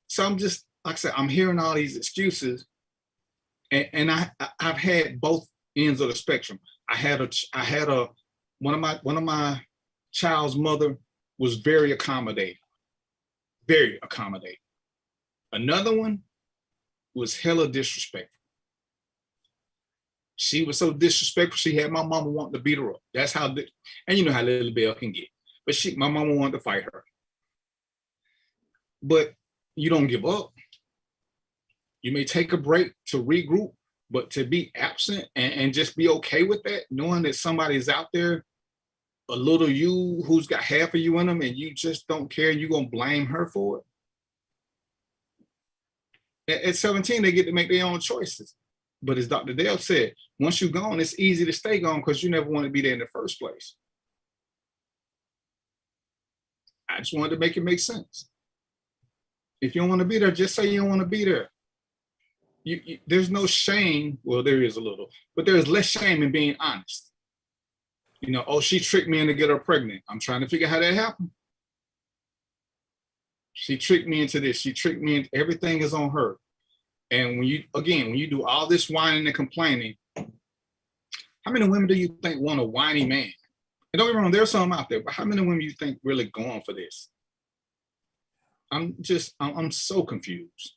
So I'm just, like I said, I'm hearing all these excuses, and I've had both ends of the spectrum. One of my child's mother was very accommodating. Another one was hella disrespectful. She was so disrespectful, she had my mama wanting to beat her up. That's how, and you know how little Belle can get. But my mama wanted to fight her. But you don't give up. You may take a break to regroup, but to be absent and just be okay with that, knowing that somebody's out there, a little you who's got half of you in them, and you just don't care, you're gonna blame her for it. At 17, they get to make their own choices. But as Dr. Dale said, once you're gone, it's easy to stay gone because you never want to be there in the first place. I just wanted to make it make sense. If you don't want to be there, just say you don't want to be there. There's no shame. Well, there is a little, but there is less shame in being honest. You know, oh, she tricked me into get her pregnant. I'm trying to figure out how that happened. She tricked me into this. She tricked me into everything is on her. And when you do all this whining and complaining, how many women do you think want a whiny man? And don't get me wrong, there's some out there, but how many women do you think really going for this? I'm so confused.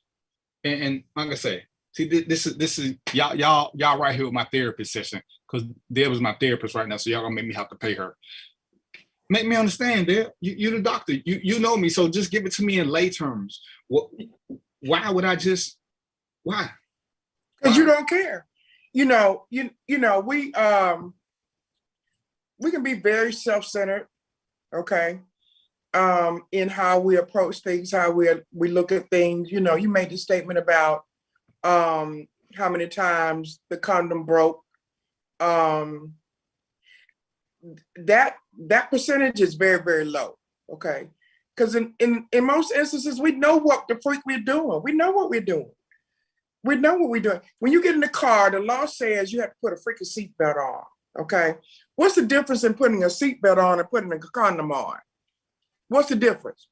And like I say, see, this is y'all right here with my therapist session, because Deb is my therapist right now, so y'all gonna make me have to pay her. Make me understand, Deb. You're the doctor. You know me, so just give it to me in lay terms. Why would I just? Why? Because you don't care. You know, we can be very self-centered, okay, in how we approach things, how we look at things. You know, you made the statement about how many times the condom broke. That percentage is very, very low, okay? Because in most instances, we know what the freak we're doing. We know what we're doing. We know what we're doing. When you get in the car, the law says you have to put a freaking seatbelt on, okay? What's the difference in putting a seatbelt on and putting a condom on? What's the difference?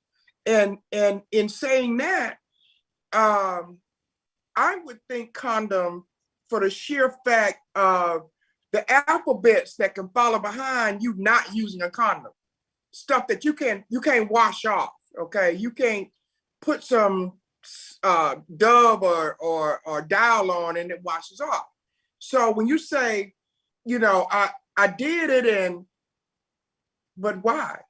And in saying that, I would think condom, for the sheer fact of the alphabets that can follow behind you not using a condom, stuff that you can't wash off, okay? You can't put some Dove or Dial on and it washes off. So when you say, you know, I did it, but why?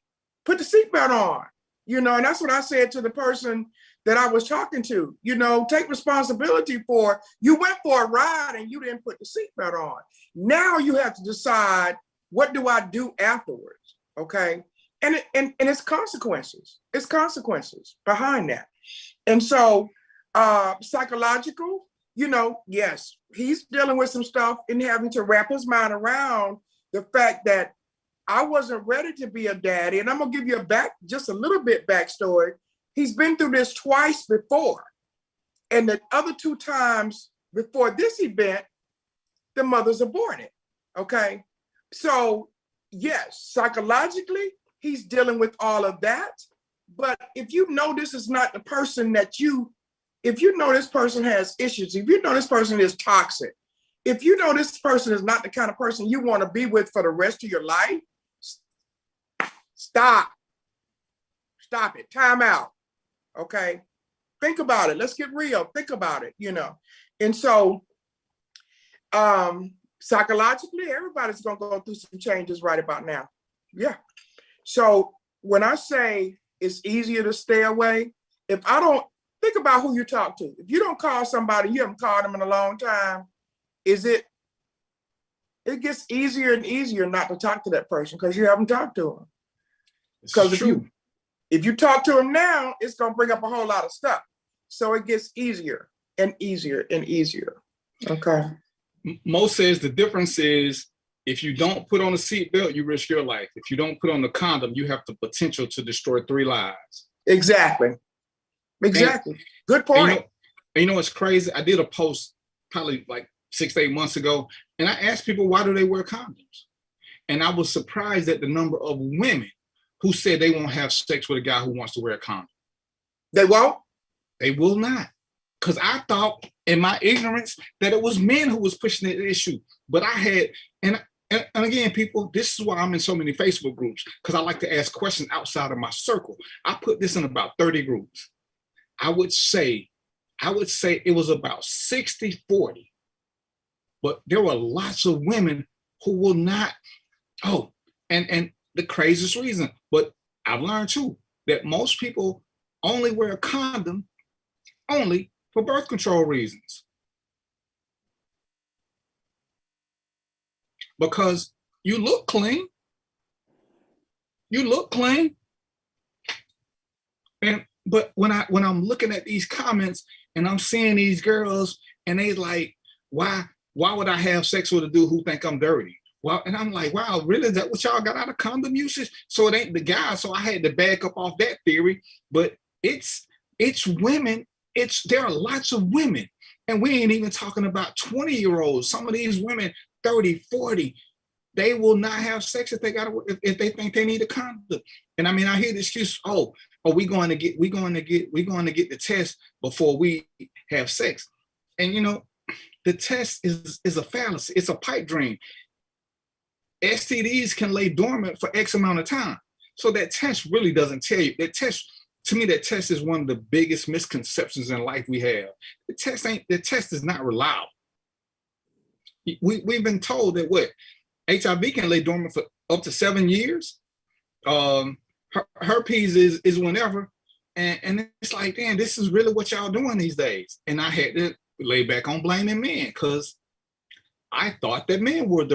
Put the seatbelt on, you know, and that's what I said to the person that I was talking to. You know, take responsibility for, you went for a ride and you didn't put the seatbelt on. Now you have to decide, what do I do afterwards, okay? And it's consequences. It's consequences behind that. And so psychological, you know, yes, he's dealing with some stuff and having to wrap his mind around the fact that I wasn't ready to be a daddy. And I'm gonna give you just a little bit backstory. He's been through this twice before. And the other 2 times before this event, the mother's aborted, okay? So yes, psychologically, he's dealing with all of that. But if you know this is not the person if you know this person has issues, if you know this person is toxic, if you know this person is not the kind of person you want to be with for the rest of your life, stop it, time out, okay? Think about it, let's get real, think about it, you know? And so psychologically, everybody's gonna go through some changes right about now, yeah. So when I say it's easier to stay away, if I don't, think about who you talk to. If you don't call somebody, you haven't called them in a long time, it gets easier and easier not to talk to that person because you haven't talked to them. Because if you talk to them now, it's gonna bring up a whole lot of stuff. So it gets easier and easier and easier, okay? Mo says the difference is, if you don't put on a seatbelt, you risk your life. If you don't put on the condom, you have the potential to destroy 3 lives. Exactly. Good point. You know what's crazy? I did a post probably like 6 to 8 months ago, and I asked people, why do they wear condoms? And I was surprised at the number of women who said they won't have sex with a guy who wants to wear a condom. They won't? They will not. Because I thought in my ignorance that it was men who was pushing the issue. But I had, and again, people, this is why I'm in so many Facebook groups, because I like to ask questions outside of my circle. I put this in about 30 groups. I would say it was about 60-40, but there were lots of women who will not, and the craziest reason, but I've learned too, that most people only wear a condom only for birth control reasons. Because you look clean. But when I'm looking at these comments and I'm seeing these girls and they like, why would I have sex with a dude who think I'm dirty? Well, and I'm like, wow, really? Is that what y'all got out of condom usage? So it ain't the guy. So I had to back up off that theory. But it's women. There are lots of women. And we ain't even talking about 20-year-olds. Some of these women, 30, 40, they will not have sex if if they think they need a condom. And I mean, I hear the excuse, oh, we're going to get the test before we have sex. And you know, the test is a fallacy. It's a pipe dream. STDs can lay dormant for X amount of time. So that test really doesn't tell you. That test, to me, that test is one of the biggest misconceptions in life we have. The test is not reliable. We've been told that what? HIV can lay dormant for up to 7 years. Herpes is whenever. And it's like, damn, this is really what y'all doing these days. And I had to lay back on blaming men because I thought that men were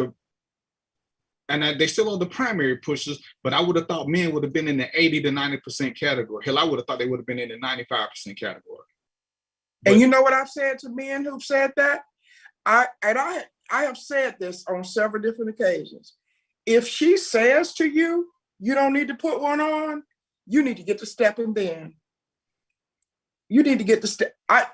they still are the primary pushers, but I would have thought men would have been in the 80 to 90% category. Hell, I would have thought they would have been in the 95% category. And you know what I've said to men who've said that? I have said this on several different occasions. If she says to you, you don't need to put one on, you need to get the stepping then. You need to get the step. That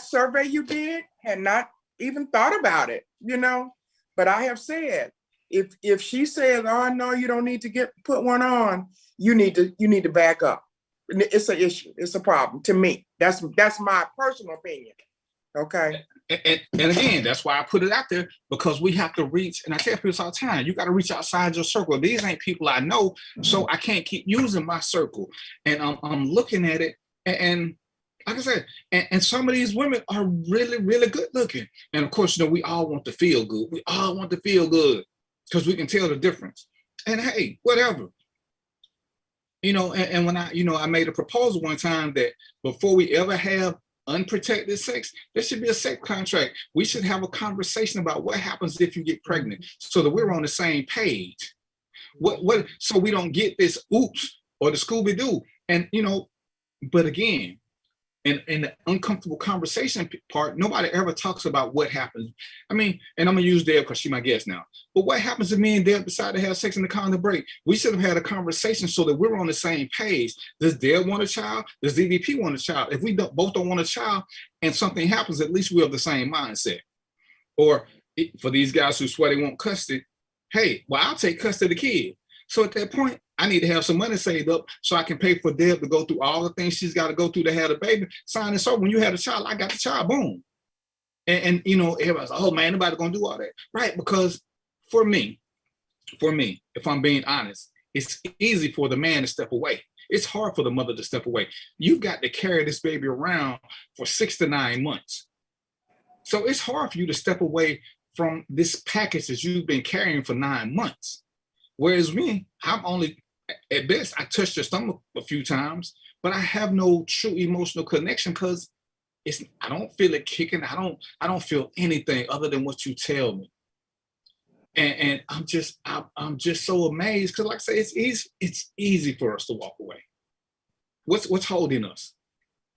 survey you did had not even thought about it, you know. But I have said, if she says, "Oh no, you don't need to put one on," you need to back up. It's an issue. It's a problem to me. That's my personal opinion. Okay. And again, that's why I put it out there, because we have to reach. And I tell people all the time, you got to reach outside your circle. These ain't people I know, so I can't keep using my circle. And I'm looking at it, and like I said, and some of these women are really, really good looking. And of course, you know, we all want to feel good. We all want to feel good because we can tell the difference. And hey, whatever. You know, and when I made a proposal one time that before we ever have unprotected sex, there should be a sex contract. We should have a conversation about what happens if you get pregnant so that we're on the same page. So we don't get this oops or the Scooby-Doo. And, you know, but again, in the uncomfortable conversation part, nobody ever talks about what happens. I mean, and I'm gonna use Deb because she's my guest now. But what happens if me and Deb decide to have sex in the condom break? We should have had a conversation so that we're on the same page. Does Deb want a child? Does DVP want a child? If we both don't want a child and something happens, at least we have the same mindset. Or for these guys who swear they want custody, hey, well, I'll take custody of the kid. So at that point, I need to have some money saved up so I can pay for Deb to go through all the things she's got to go through to have a baby. Sign this over. When you have a child, I got the child. Boom. And you know, everybody's like, oh man, nobody's gonna do all that. Right? Because for me, if I'm being honest, it's easy for the man to step away. It's hard for the mother to step away. You've got to carry this baby around for 6 to 9 months. So it's hard for you to step away from this package that you've been carrying for 9 months. Whereas me, I'm only, at best, I touched your stomach a few times, but I have no true emotional connection because I don't feel it kicking. I don't feel anything other than what you tell me. And I'm just so amazed because, like I say, it's easy for us to walk away. What's holding us?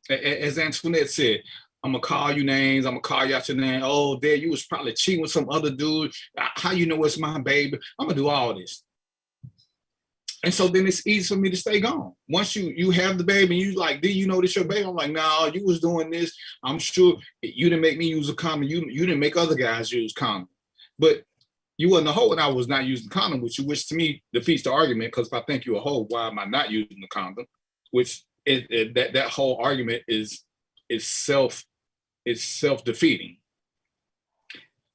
As Antoinette said, I'm gonna call you names. I'm gonna call you out your name. Oh, there, you was probably cheating with some other dude. How you know it's my baby? I'm gonna do all this. And so then it's easy for me to stay gone. Once you have the baby and you like, did you know this your baby? I'm like, no, you was doing this. I'm sure you didn't make me use a condom. You didn't make other guys use condom. But you wasn't a hoe when I was not using condom, which to me defeats the argument, because if I think you're a hoe, why am I not using the condom? Which that whole argument is self-defeating.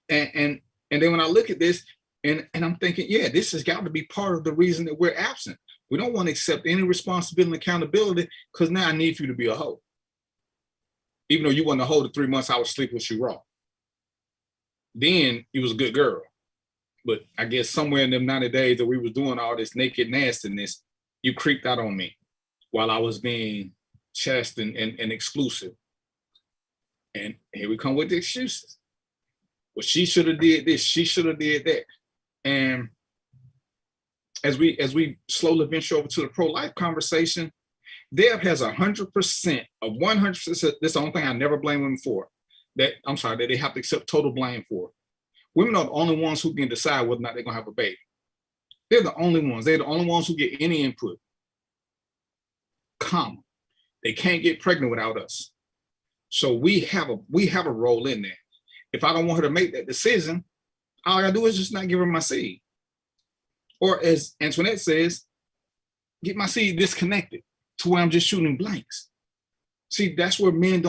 And then when I look at this, and I'm thinking, yeah, this has got to be part of the reason that we're absent. We don't want to accept any responsibility and accountability because now I need for you to be a hoe. Even though you wasn't a hoe the 3 months I was sleeping with you raw. Then you was a good girl. But I guess somewhere in them 90 days that we was doing all this naked nastiness, you creeped out on me while I was being chaste and exclusive. And here we come with the excuses. Well, she should have did this. She should have did that. And as we slowly venture over to the pro-life conversation, Deb has 100% of 100%. This is the only thing I never blame women for. That they have to accept total blame for. Women are the only ones who can decide whether or not they're gonna have a baby. They're the only ones. They're the only ones who get any input. They can't get pregnant without us. So we have a role in that. If I don't want her to make that decision, all I gotta do is just not give her my seed. Or as Antoinette says, get my seed disconnected to where I'm just shooting blanks. See, that's where men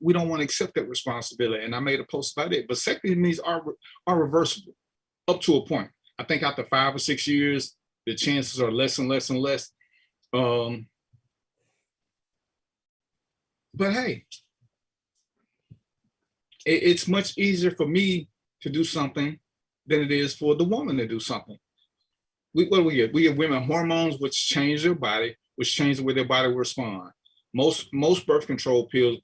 we don't want to accept that responsibility. And I made a post about it. Vasectomies are reversible up to a point. I think after 5 or 6 years, the chances are less and less and less. But hey, it's much easier for me to do something than it is for the woman to do something. What do we get? We give women hormones, which change their body, which change the way their body will respond. Most birth control pills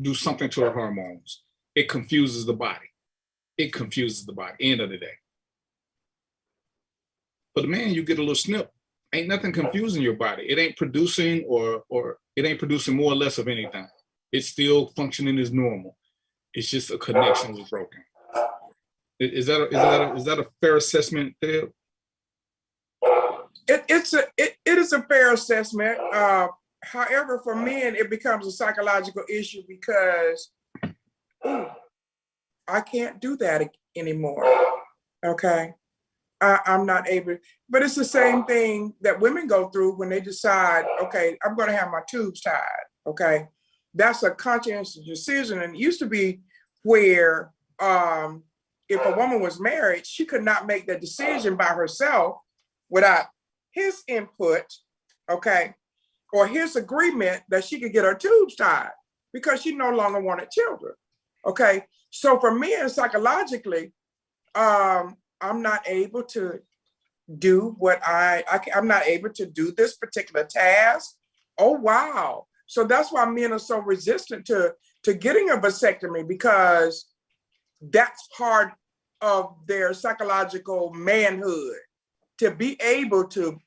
do something to our hormones. It confuses the body. It confuses the body, end of the day. But the man, you get a little snip, ain't nothing confusing your body. It ain't producing or it ain't producing more or less of anything. It's still functioning as normal. It's just a connection was broken. Is that a fair assessment, Deb? It is a fair assessment. However, for men, it becomes a psychological issue because I can't do that anymore. Okay. I'm not able, but it's the same thing that women go through when they decide, okay, I'm going to have my tubes tied. Okay. That's a conscientious decision. And it used to be where if a woman was married, she could not make that decision by herself without his input, okay, or his agreement that she could get her tubes tied because she no longer wanted children. Okay. So for men, psychologically, I'm not able to do what I'm not able to do this particular task. Oh, wow. So that's why men are so resistant to getting a vasectomy, because that's part of their psychological manhood, to be able to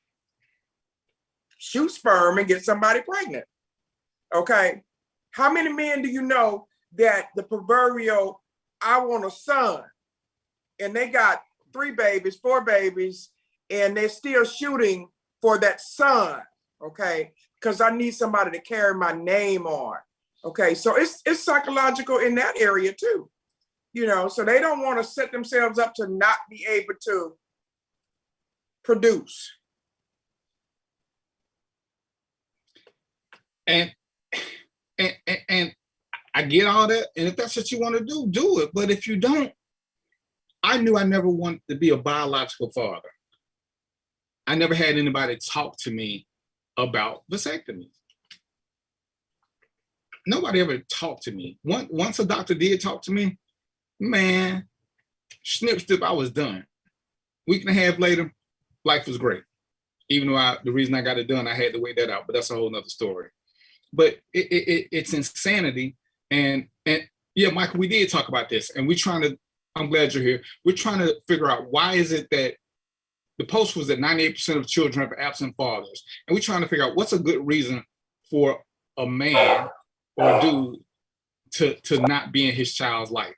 shoot sperm and get somebody pregnant. Okay. How many men do you know that the proverbial, I want a son, and they got 3 babies, 4 babies, and they're still shooting for that son, okay? Because I need somebody to carry my name on, okay? So it's psychological in that area too, you know, so they don't want to set themselves up to not be able to produce. And I get all that, and if that's what you want to do it. But if you don't, I knew I never wanted to be a biological father. I never had anybody talk to me about vasectomy. Nobody ever talked to me. Once a doctor did talk to me, man, snip, I was done. Week and a half later, life was great. Even though the reason I got it done, I had to wait that out, but that's a whole nother story. But it's insanity. And yeah, Michael, we did talk about this, and I'm glad you're here. We're trying to figure out why is it that the post was that 98% of children have absent fathers. And we're trying to figure out what's a good reason for a man or a dude to not be in his child's life.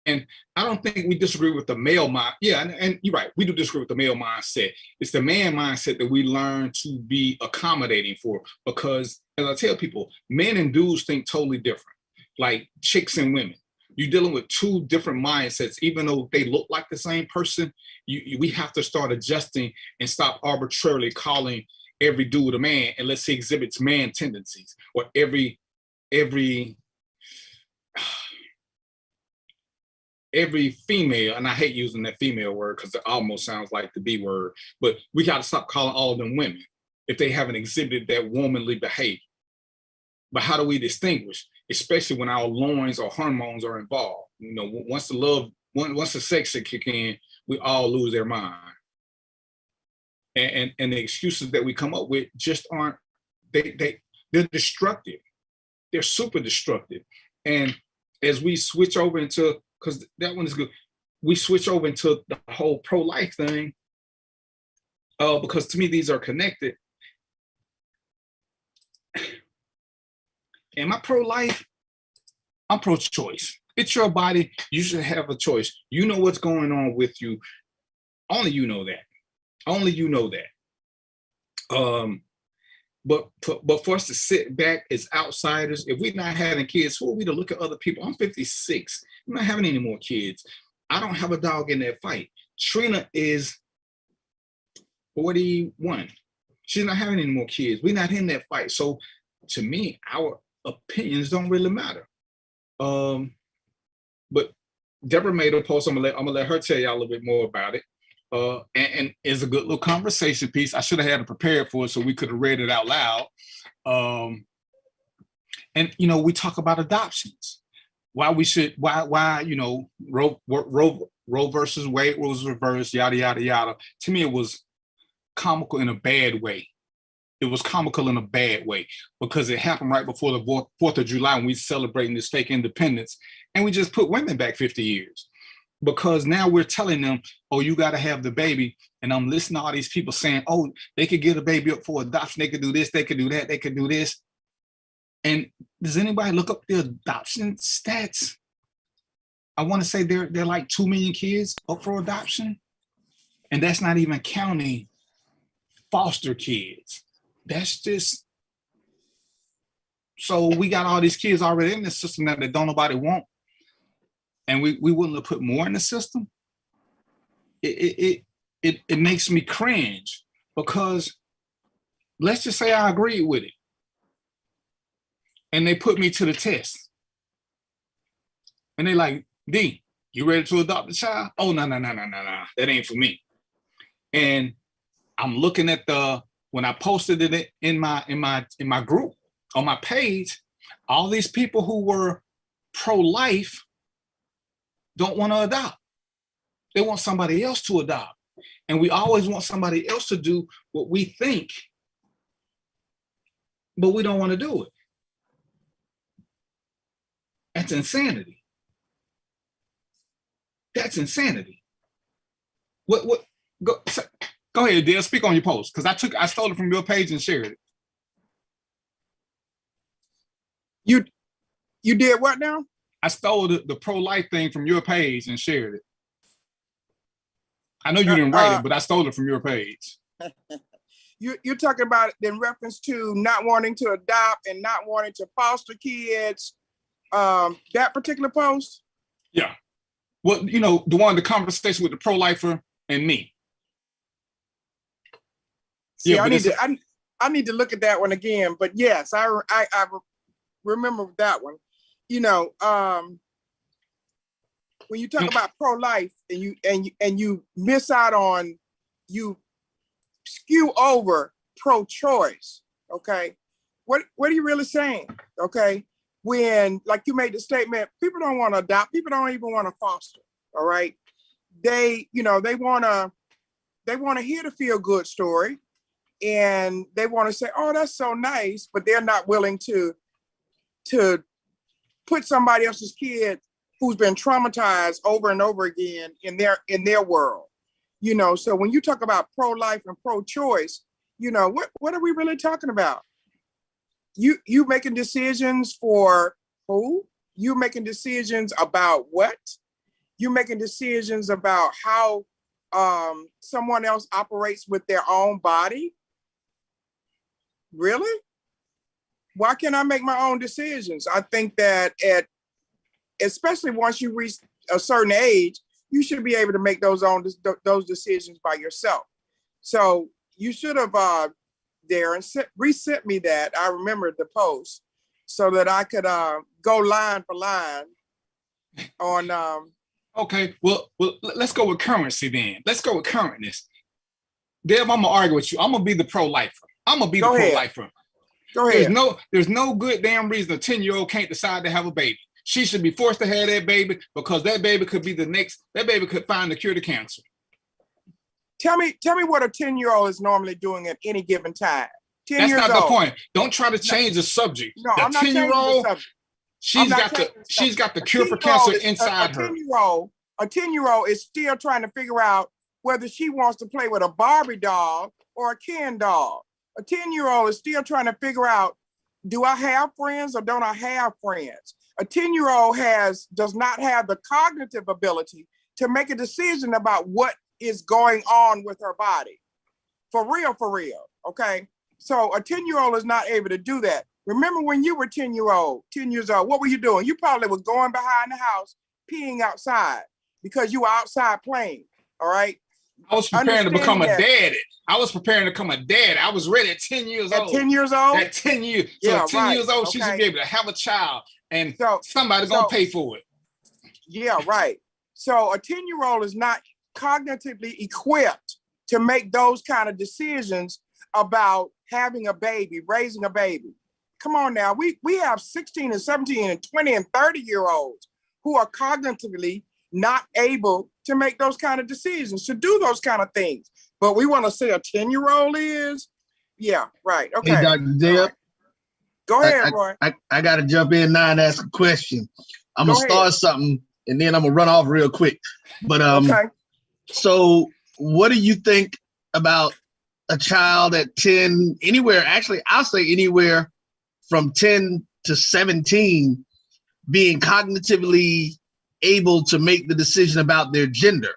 And I don't think we disagree with the male mind. Yeah, and you're right. We do disagree with the male mindset. It's the man mindset that we learn to be accommodating for, because as I tell people, men and dudes think totally different, like chicks and women. You're dealing with 2 different mindsets, even though they look like the same person. We have to start adjusting and stop arbitrarily calling every dude a man unless he exhibits man tendencies, or every female, and I hate using that female word because it almost sounds like the B word, but we got to stop calling all of them women if they haven't exhibited that womanly behavior. But how do we distinguish, especially when our loins or hormones are involved? You know, once the sex should kick in, we all lose their mind. And the excuses that we come up with just aren't, they're destructive. They're super destructive. And as we switch over into, because that one is good, we switch over into the whole pro-life thing, because to me, these are connected. Am I pro-life? I'm pro-choice. It's your body. You should have a choice. You know what's going on with you. Only you know that. Only you know that. But for us to sit back as outsiders, if we're not having kids, who are we to look at other people? I'm 56. I'm not having any more kids. I don't have a dog in that fight. Trina is 41. She's not having any more kids. We're not in that fight. So to me, our opinions don't really matter. But Deborah made a post. I'm gonna let her tell y'all a little bit more about it. And it's a good little conversation piece. I should have had it prepared for it so we could have read it out loud. And you know, we talk about adoptions. Why you know, Roe versus Wade was reversed, yada yada yada. To me, it was comical in a bad way. It was comical in a bad way because it happened right before the 4th of July when we celebrating this fake independence, and we just put women back 50 years. Because now we're telling them, oh, you got to have the baby. And I'm listening to all these people saying, oh, they could get a baby up for adoption. They could do this, they could do that, they could do this. And does anybody look up the adoption stats? I want to say they're like 2 million kids up for adoption. And that's not even counting foster kids. That's just, so we got all these kids already in the system that don't nobody want. And we wouldn't have put more in the system. It makes me cringe because let's just say I agree with it. And they put me to the test. And they like, D, you ready to adopt a child? Oh, no. That ain't for me. And I'm looking at when I posted it in my group, on my page, all these people who were pro-life don't want to adopt. They want somebody else to adopt. And we always want somebody else to do what we think, but we don't want to do it. That's insanity. That's insanity. Go ahead, Dale, speak on your post, because I stole it from your page and shared it. You did what now? I stole the pro-life thing from your page and shared it. I know you didn't write it, but I stole it from your page. You're talking about it in reference to not wanting to adopt and not wanting to foster kids, that particular post? Yeah. Well, you know, the conversation with the pro-lifer and me. See, yeah, I need to look at that one again, but yes, I remember that one. You know, when you talk about pro-life and you miss out on, you skew over pro-choice, okay? What are you really saying, okay? When, like you made the statement, people don't want to adopt, people don't even want to foster, all right? They want to hear the feel-good story, and they want to say, oh, that's so nice, but they're not willing to put somebody else's kid who's been traumatized over and over again in their world. You know, so when you talk about pro-life and pro-choice, you know, what are we really talking about? You making decisions for who? You making decisions about what? You making decisions about how someone else operates with their own body? Really? Why can't I make my own decisions? I think that especially once you reach a certain age, you should be able to make those decisions by yourself. So you should have, Darren, resent me that. I remembered the post so that I could go line for line on. Okay, well, let's go with currency then. Let's go with currentness. Deb, I'm gonna argue with you. I'm gonna be the pro-lifer. I'm gonna be the pro-lifer. Go ahead. There's no good damn reason a 10-year-old can't decide to have a baby. She should be forced to have that baby because that baby could be that baby could find the cure to cancer. Tell me what a 10-year-old is normally doing at any given time. That's not the point. Don't try to change the subject. No, I'm not changing the subject. She's got the cure for cancer inside her. A 10-year-old is still trying to figure out whether she wants to play with a Barbie doll or a Ken doll. A 10-year-old is still trying to figure out, do I have friends or don't I have friends? A 10-year-old does not have the cognitive ability to make a decision about what is going on with her body. For real, okay? So a 10-year-old is not able to do that. Remember when you were 10 years old, what were you doing? You probably was going behind the house, peeing outside because you were outside playing. All right. I was preparing to become a daddy. I was preparing to become a dad. I was ready at 10 years old. At 10 years old? At 10 years. So Yeah, at 10 right. years old, Okay. she should be able to have a child and somebody's going to pay for it. Yeah, right. So a 10-year-old is not cognitively equipped to make those kind of decisions about having a baby, raising a baby. Come on now. We have 16 and 17 and 20 and 30-year-olds who are cognitively not able to make those kind of decisions, to do those kind of things. But we want to say a 10-year-old is? Yeah, right. Okay. Hey, Dr. Jeb. Right. Go ahead, Roy. I got to jump in now and ask a question. I'm going to start something and then I'm going to run off real quick. But okay. So what do you think about a child at 10, anywhere, actually, I'll say anywhere from 10 to 17 being cognitively able to make the decision about their gender?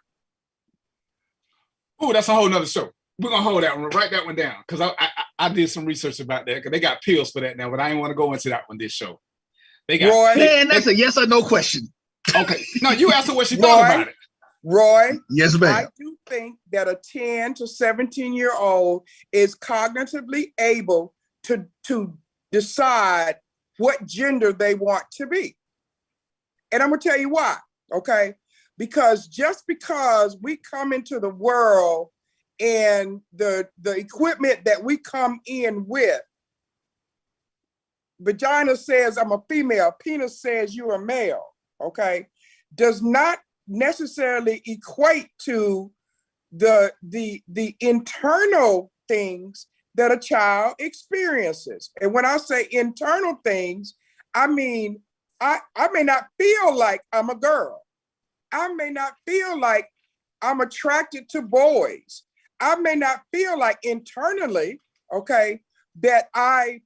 Oh, that's a whole nother show. We're gonna hold that one, write that one down, because I did some research about that, because they got pills for that now, but I didn't want to go into that one this show. They got Roy, man, that's a yes or no question. Okay. No, you asked her what she thought about it. Roy, yes, ma'am. I do think that a 10 to 17-year-old is cognitively able to decide what gender they want to be. And I'm gonna tell you why, okay? Because just because we come into the world and the equipment that we come in with, vagina says I'm a female, penis says you're a male, okay, does not necessarily equate to the internal things that a child experiences. And when I say internal things, I mean, I may not feel like I'm a girl. I may not feel like I'm attracted to boys. I may not feel like internally, okay, that I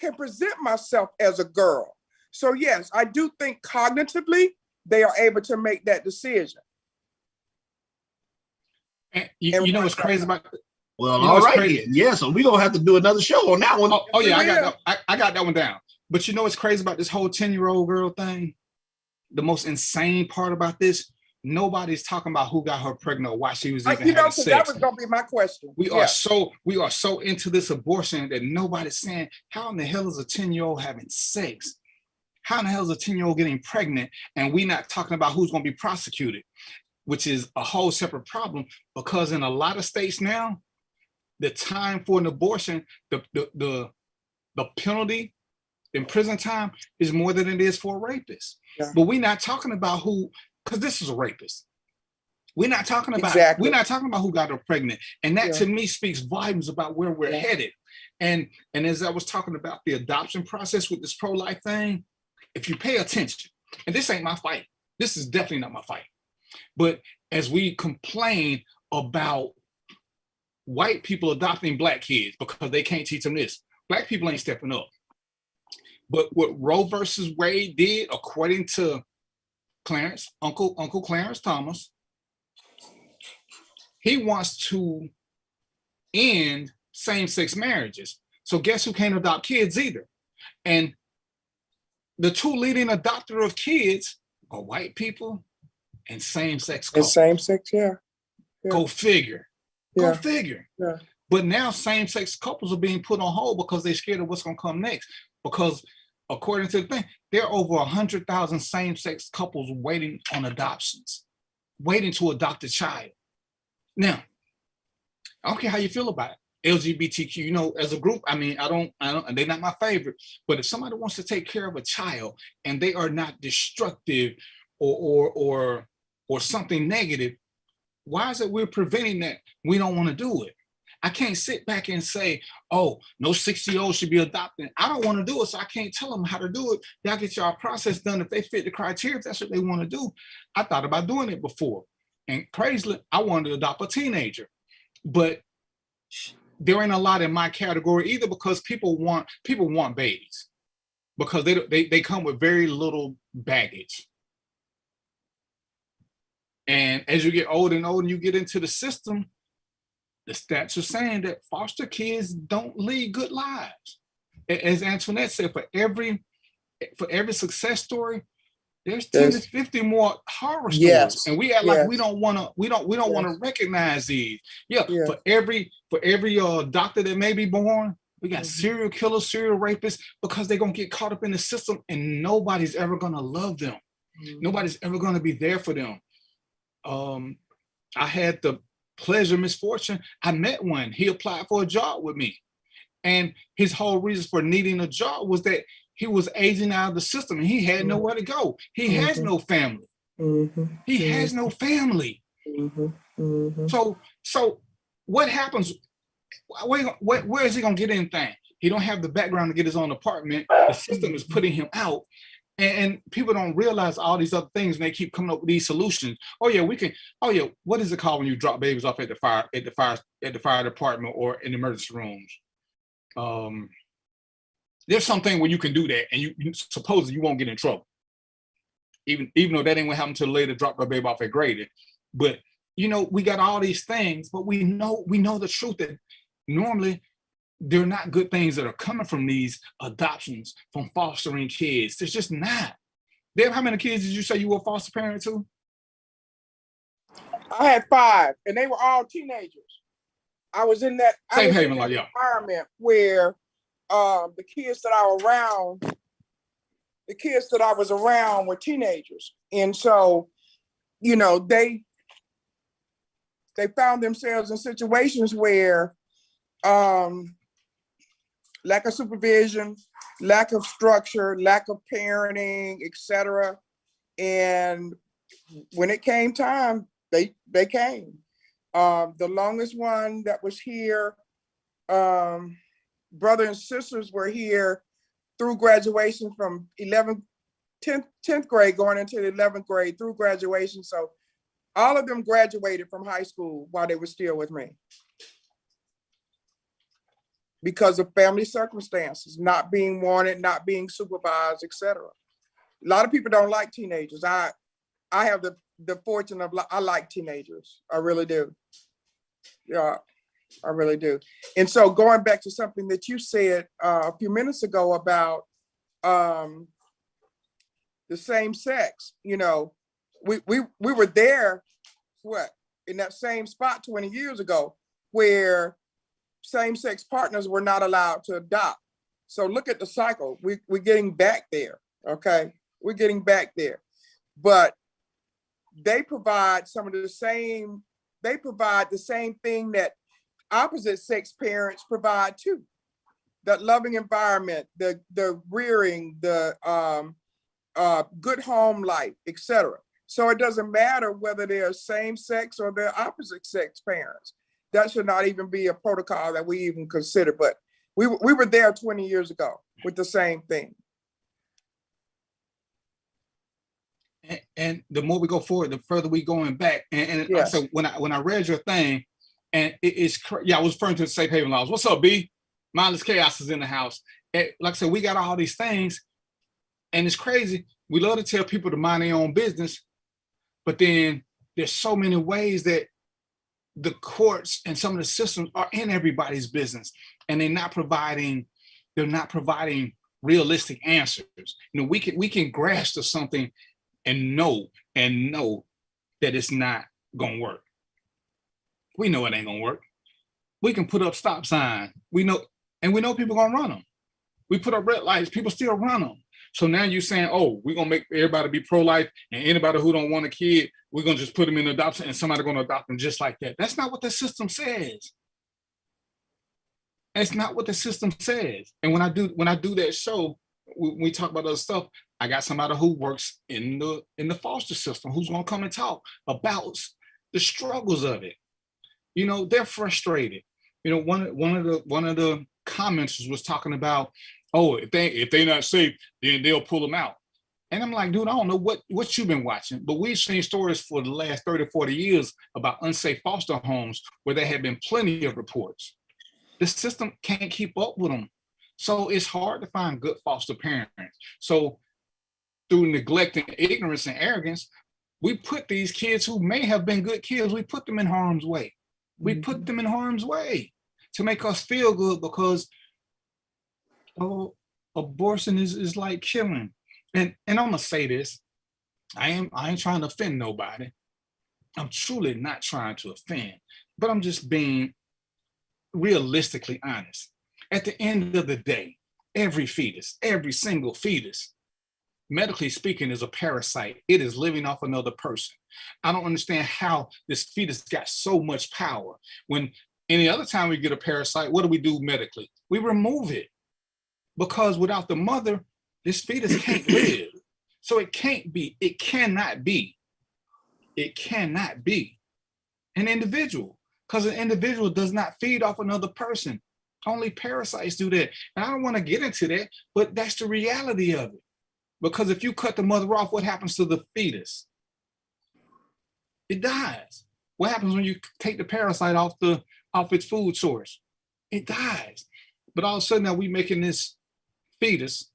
can present myself as a girl. So yes, I do think cognitively they are able to make that decision. And you know what's crazy about it? Well, you know, all right. Yeah, so we're gonna have to do another show on that one. Oh yeah, I got that one down. But you know what's crazy about this whole 10-year-old girl thing? The most insane part about this, nobody's talking about who got her pregnant or why she was even having sex. That was gonna be my question. We are so into this abortion that nobody's saying, how in the hell is a 10-year-old having sex? How in the hell is a 10-year-old getting pregnant? And we not talking about who's gonna be prosecuted, which is a whole separate problem, because in a lot of states now, the time for an abortion, the penalty in prison time is more than it is for a rapist. Yeah. But we're not talking about who, because this is a rapist. We're not talking about who got her pregnant. And that to me speaks volumes about where we're headed. And as I was talking about the adoption process with this pro-life thing, if you pay attention, and this ain't my fight, this is definitely not my fight. But as we complain about white people adopting black kids because they can't teach them this, black people ain't stepping up. But what Roe versus Wade did, according to Clarence, Uncle Clarence Thomas, he wants to end same-sex marriages. So guess who can't adopt kids either? And the two leading adopter of kids are white people and same-sex couples. And same-sex, yeah. Go figure. Yeah. Go figure. Yeah. But now same-sex couples are being put on hold because they're scared of what's going to come next. Because according to the thing, there are over 100,000 same-sex couples waiting on adoptions, waiting to adopt a child. Now, I don't care how you feel about it. LGBTQ, you know, as a group, I mean, I don't, they're not my favorite, but if somebody wants to take care of a child and they are not destructive or something negative, why is it we're preventing that? We don't want to do it. I can't sit back and say, oh, no 60-year-olds should be adopted. I don't want to do it, so I can't tell them how to do it. Y'all get y'all process done if they fit the criteria, if that's what they want to do. I thought about doing it before. And crazily, I wanted to adopt a teenager. But there ain't a lot in my category either, because people want babies because they come with very little baggage. And as you get older and older, you get into the system, the stats are saying that foster kids don't lead good lives. As Antoinette said, for every success story, there's 10 to 50 more horror stories. Yes. And we act like we Yes. don't want to recognize these. Yeah. For every doctor that may be born, we got serial killers, serial rapists, because they're gonna get caught up in the system and nobody's ever gonna love them. Nobody's ever gonna be there for them. I had the pleasure, misfortune, I met one. He applied for a job with me. And his whole reason for needing a job was that he was aging out of the system and he had nowhere to go. He has no family. He has no family. So what happens? Where is he gonna get anything? He don't have the background to get his own apartment. The system is putting him out. And people don't realize all these other things, and they keep coming up with these solutions. Oh yeah, we can. Oh yeah, what is it called when you drop babies off at the fire department or in the emergency rooms? There's something where you can do that, and you supposedly you won't get in trouble. Even though that ain't what happened to the lady that dropped her baby off at Grady. But you know, we got all these things, but we know the truth that normally they're not good things that are coming from these adoptions, from fostering kids. There's just not. Deb, how many kids did you say you were a foster parent to? I had 5, and they were all teenagers. I was in that environment where the kids that I was around were teenagers. And so, you know, they found themselves in situations where lack of supervision, lack of structure, lack of parenting, etc. And when it came time, they came. The longest one that was here, brother and sisters were here through graduation from 10th grade going into the 11th grade through graduation. So all of them graduated from high school while they were still with me, because of family circumstances, not being wanted, not being supervised, etc. A lot of people don't like teenagers. I have the fortune of, I like teenagers. I really do. Yeah, I really do. And so going back to something that you said a few minutes ago about the same sex, you know, we were there, in that same spot 20 years ago, where same-sex partners were not allowed to adopt. So look at the cycle. We're getting back there, okay? We're getting back there. But they provide the same thing that opposite sex parents provide too. That loving environment, the rearing, the good home life, etc. So it doesn't matter whether they're same sex or they're opposite sex parents. That should not even be a protocol that we even consider. But we were there 20 years ago with the same thing. And the more we go forward, the further we going back. And yes. So when I read your thing, and I was referring to the safe haven laws. What's up, B? Mindless chaos is in the house. And like I said, we got all these things, and it's crazy. We love to tell people to mind their own business, but then there's so many ways that the courts and some of the systems are in everybody's business, and they're not providing realistic answers. You know, we can grasp to something and know that it's not gonna work. We know it ain't gonna work. We can put up stop signs. We know people gonna run them. We put up red lights, people still run them. So now you're saying, oh, we're gonna make everybody be pro-life, and anybody who don't want a kid, we're gonna just put them in adoption, and somebody's gonna adopt them just like that. That's not what the system says. That's not what the system says. And when I do that show, when we talk about other stuff, I got somebody who works in the foster system who's gonna come and talk about the struggles of it. You know, they're frustrated. You know, one of the commenters was talking about, oh, if they're not safe, then they'll pull them out. And I'm like, dude, I don't know what you've been watching, but we've seen stories for the last 30, 40 years about unsafe foster homes where there have been plenty of reports. The system can't keep up with them. So it's hard to find good foster parents. So through neglect and ignorance and arrogance, we put these kids who may have been good kids, we put them in harm's way. We put them in harm's way to make us feel good because abortion is like killing. And I'm gonna say this. I ain't trying to offend nobody. I'm truly not trying to offend, but I'm just being realistically honest. At the end of the day, every fetus, every single fetus, medically speaking, is a parasite. It is living off another person. I don't understand how this fetus got so much power. When any other time we get a parasite, what do we do medically? We remove it, because without the mother, this fetus can't live. So it cannot be an individual, because an individual does not feed off another person. Only parasites do that. And I don't want to get into that, but that's the reality of it. Because if you cut the mother off, what happens to the fetus? It dies. What happens when you take the parasite off its food source? It dies. But all of a sudden now we making this fetus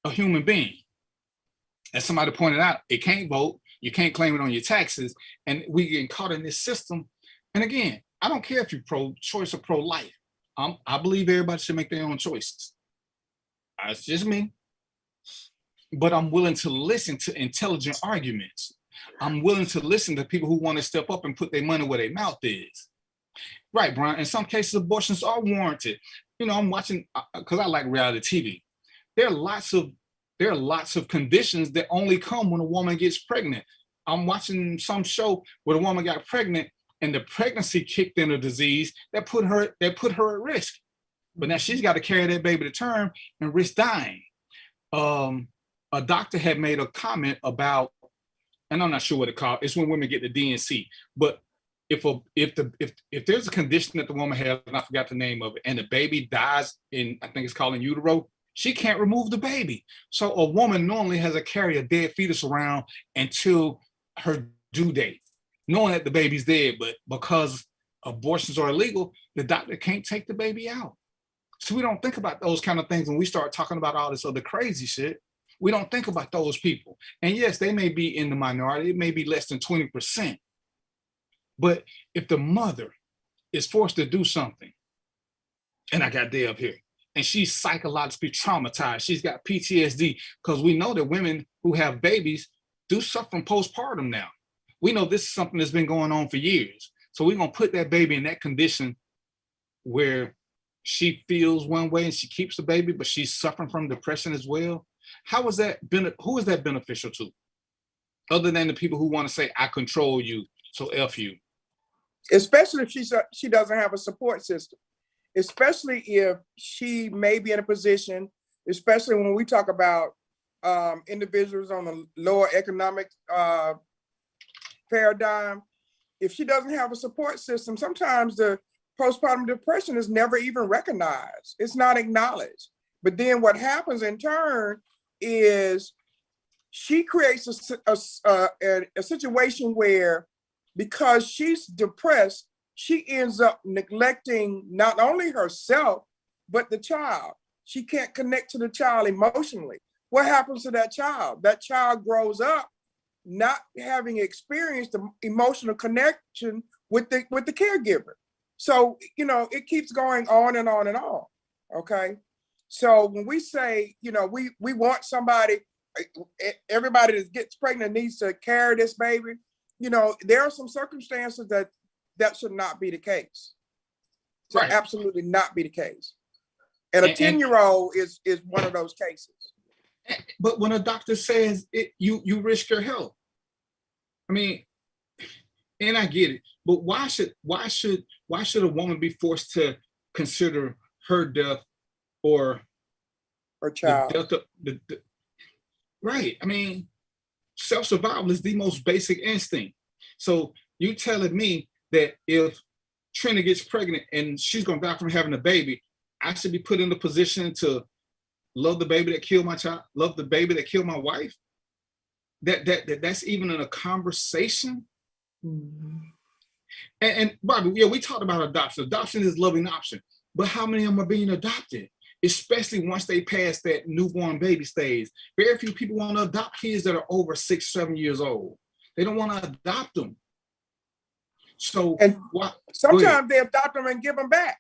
a human being. As somebody pointed out, it can't vote, you can't claim it on your taxes, and we getting caught in this system. And again, I don't care if you're pro-choice or pro-life. I believe everybody should make their own choices. That's just me. But I'm willing to listen to intelligent arguments. I'm willing to listen to people who want to step up and put their money where their mouth is. Right, Brian, in some cases, abortions are warranted. You know, I'm watching, because I like reality TV. There are lots of conditions that only come when a woman gets pregnant. I'm watching some show where the woman got pregnant and the pregnancy kicked in a disease that put her at risk. But now she's got to carry that baby to term and risk dying. A doctor had made a comment about, and I'm not sure what it called, it's when women get the DNC. But if there's a condition that the woman has, and I forgot the name of it, and the baby dies in, I think it's called in utero, she can't remove the baby. So a woman normally has to carry a dead fetus around until her due date, knowing that the baby's dead, but because abortions are illegal, the doctor can't take the baby out. So we don't think about those kind of things when we start talking about all this other crazy shit. We don't think about those people. And yes, they may be in the minority, it may be less than 20%. But if the mother is forced to do something, and I got Deb here, and she's psychologically traumatized, she's got PTSD, because we know that women who have babies do suffer from postpartum now. We know this is something that's been going on for years. So we're gonna put that baby in that condition where she feels one way and she keeps the baby, but she's suffering from depression as well. Who is that beneficial to? Other than the people who want to say, I control you, so F you. Especially if she doesn't have a support system. Especially if she may be in a position, especially when we talk about individuals on the lower economic paradigm, if she doesn't have a support system, sometimes the postpartum depression is never even recognized. It's not acknowledged. But then what happens in turn is she creates a situation where, because she's depressed, she ends up neglecting not only herself, but the child. She can't connect to the child emotionally. What happens to that child? That child grows up not having experienced the emotional connection with the caregiver. So, you know, it keeps going on and on and on, okay? So when we say, you know, we want somebody, everybody that gets pregnant needs to carry this baby, you know, there are some circumstances that should not be the case. Should Right. absolutely not be the case. And a 10-year-old is one of those cases. But when a doctor says you risk your health, I mean, and I get it, but why should a woman be forced to consider her death or her child? The death of, right. I mean, self-survival is the most basic instinct. So you telling me that if Trina gets pregnant and she's gonna die from having a baby, I should be put in the position to love the baby that killed my child, love the baby that killed my wife? That's even in a conversation. Mm-hmm. And Bobby, yeah, we talked about adoption. Adoption is loving option, but how many of them are being adopted? Especially once they pass that newborn baby stage. Very few people want to adopt kids that are over 6, 7 years old. They don't want to adopt them. So And what? sometimes they adopt them and give them back.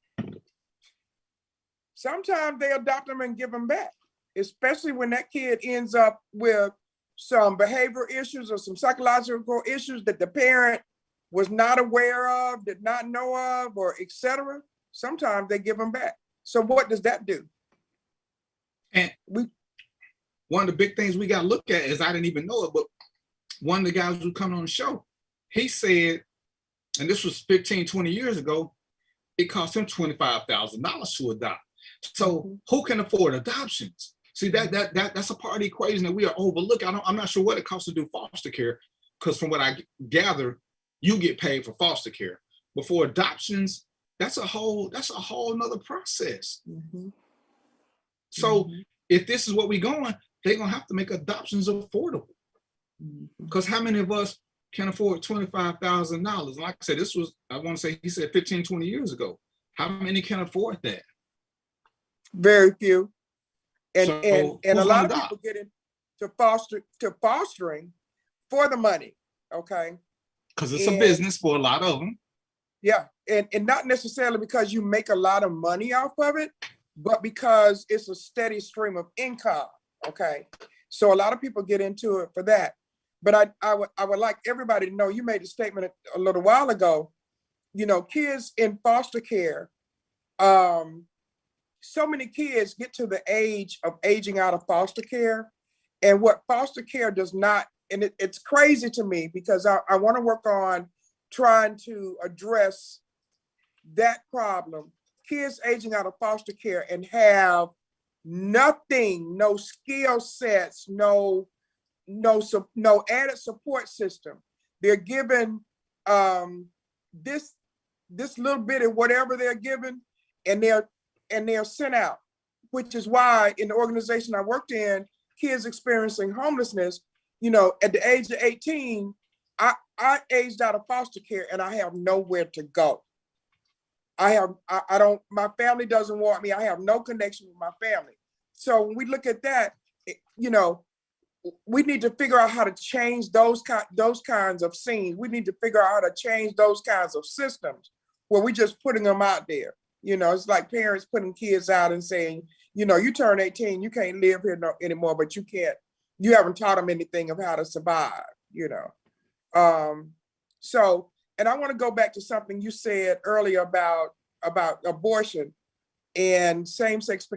Sometimes they adopt them and give them back, especially when that kid ends up with some behavior issues or some psychological issues that the parent was not aware of, did not know of, or etc. Sometimes they give them back. So what does that do? And one of the big things we got to look at is, I didn't even know it, but one of the guys who come on the show, he said, and this was 15, 20 years ago, it cost him $25,000 to adopt. So who can afford adoptions? See, that's a part of the equation that we are overlooking. I'm not sure what it costs to do foster care, because from what I gather, you get paid for foster care. But for adoptions, that's a whole nother process. So if this is what we're going, they're gonna have to make adoptions affordable. Because how many of us can afford $25,000? Like I said, this was, I want to say, he said 15, 20 years ago. How many can afford that? Very few. And So and a who's lot gonna of people get into fostering for the money, okay? Because it's a business for a lot of them. Yeah, and not necessarily because you make a lot of money off of it, but because it's a steady stream of income, okay? So a lot of people get into it for that. But I would like everybody to know, you made a statement a little while ago, you know, kids in foster care, so many kids get to the age of aging out of foster care. And what foster care does not, and it's crazy to me, because I want to work on trying to address that problem. Kids aging out of foster care and have nothing, no skill sets, no added support system. They're given this little bit of whatever they're given, and they're sent out, which is why in the organization I worked in, kids experiencing homelessness, you know, at the age of 18, I aged out of foster care and I have nowhere to go. I don't, my family doesn't want me. I have no connection with my family. So when we look at that, you know, we need to figure out how to change those kinds of scenes. We need to figure out how to change those kinds of systems where we just putting them out there. You know, it's like parents putting kids out and saying, you know, you turn 18, you can't live here anymore, but you haven't taught them anything of how to survive, you know. So, and I want to go back to something you said earlier about abortion and same-sex.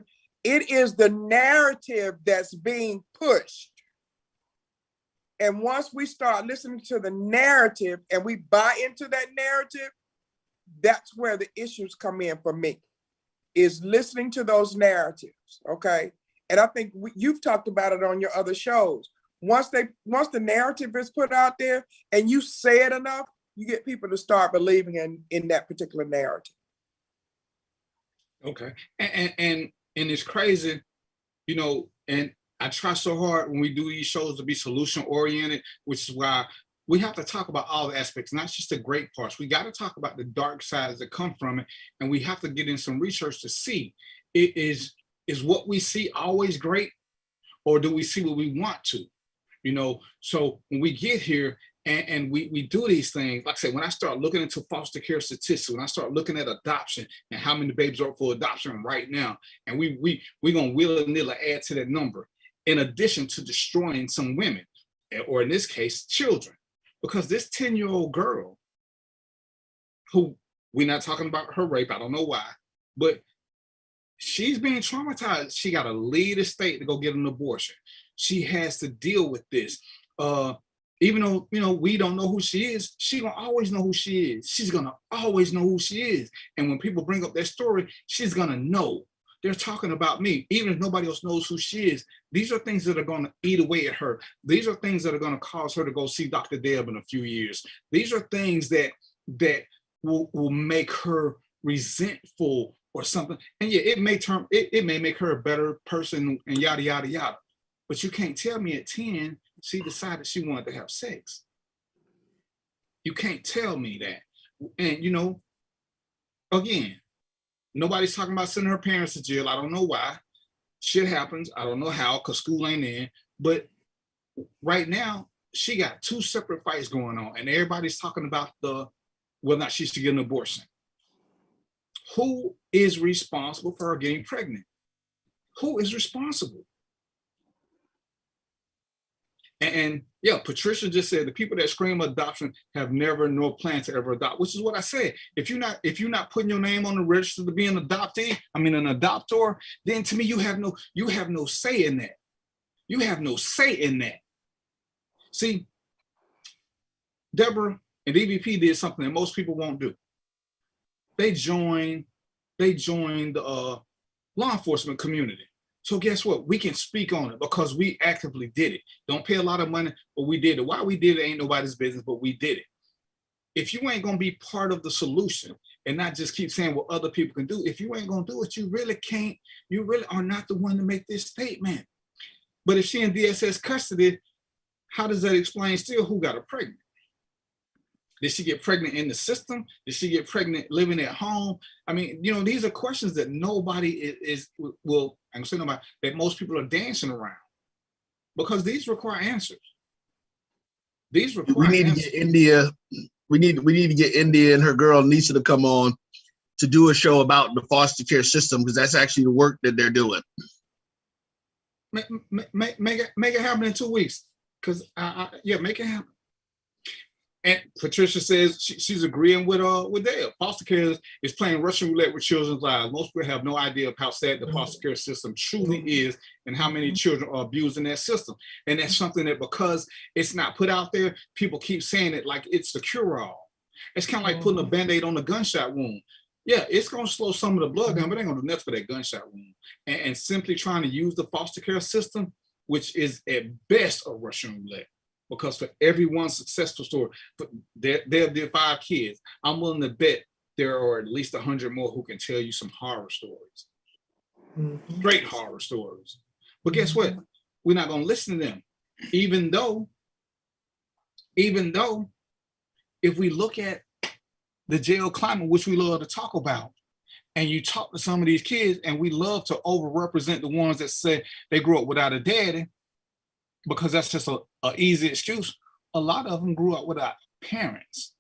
It is the narrative that's being pushed. And once we start listening to the narrative and we buy into that narrative, that's where the issues come in for me, is listening to those narratives, okay? And I think you've talked about it on your other shows. Once the narrative is put out there and you say it enough, you get people to start believing in that particular narrative. Okay, and it's crazy, you know, and I try so hard when we do these shows to be solution oriented, which is why we have to talk about all the aspects, not just the great parts. We got to talk about the dark sides that come from it, and we have to get in some research to see, is what we see always great, or do we see what we want to? You know, so when we get here and we do these things, like I said, when I start looking into foster care statistics, when I start looking at adoption and how many babies are up for adoption right now, and we're going to willy-nilly add to that number, in addition to destroying some women, or in this case, children. Because this 10-year-old girl, who we're not talking about her rape, I don't know why, but she's being traumatized. She got to leave the state to go get an abortion. She has to deal with this. Even though, you know, we don't know who she is, she's gonna always know who she is. She's gonna always know who she is. And when people bring up their story, she's gonna know. They're talking about me, even if nobody else knows who she is. These are things that are gonna eat away at her. These are things that are gonna cause her to go see Dr. Deb in a few years. These are things that will make her resentful or something. And yeah, it may make her a better person and yada, yada, yada. But you can't tell me at 10, she decided she wanted to have sex. You can't tell me that. And, you know, again, nobody's talking about sending her parents to jail. I don't know why. Shit happens. I don't know how, because school ain't in. But right now, she got two separate fights going on. And everybody's talking about the whether or not she should get an abortion. Who is responsible for her getting pregnant? Who is responsible? And yeah, Patricia just said the people that scream adoption have never nor plan to ever adopt, which is what I said. If you're not putting your name on the register to be an adoptee, an adopter, then to me you have no say in that. You have no say in that. See, Deborah and DVP did something that most people won't do. They joined the law enforcement community. So guess what? We can speak on it because we actively did it. Don't pay a lot of money, but we did it. Why we did it ain't nobody's business, but we did it. If you ain't gonna be part of the solution and not just keep saying what other people can do, if you ain't gonna do it, you really can't, you really are not the one to make this statement. But if she in DSS custody, how does that explain still who got her pregnant? Did she get pregnant in the system? Did she get pregnant living at home? I mean, these are questions that nobody I'm saying nobody, that most people are dancing around because these require answers. These require We need answers. to get India. We need to get India and her girl Nisa to come on to do a show about the foster care system because that's actually the work that they're doing. Make it happen in 2 weeks. Because make it happen. And Patricia says she's agreeing with Dale. Foster care is playing Russian roulette with children's lives. Most people have no idea of how sad the foster care system truly is and how many children are abused in that system. And that's something that because it's not put out there, people keep saying it like it's the cure-all. It's kind of like putting a Band-Aid on a gunshot wound. Yeah, it's going to slow some of the blood down, but it ain't going to do nothing for that gunshot wound. And simply trying to use the foster care system, which is at best a Russian roulette. Because for every one successful story, there are 5 kids. I'm willing to bet there are at least 100 more who can tell you some horror stories, great horror stories. But guess what? We're not going to listen to them, even though, if we look at the jail climate, which we love to talk about, and you talk to some of these kids, and we love to overrepresent the ones that say they grew up without a daddy, because that's just a easy excuse. A lot of them grew up without parents,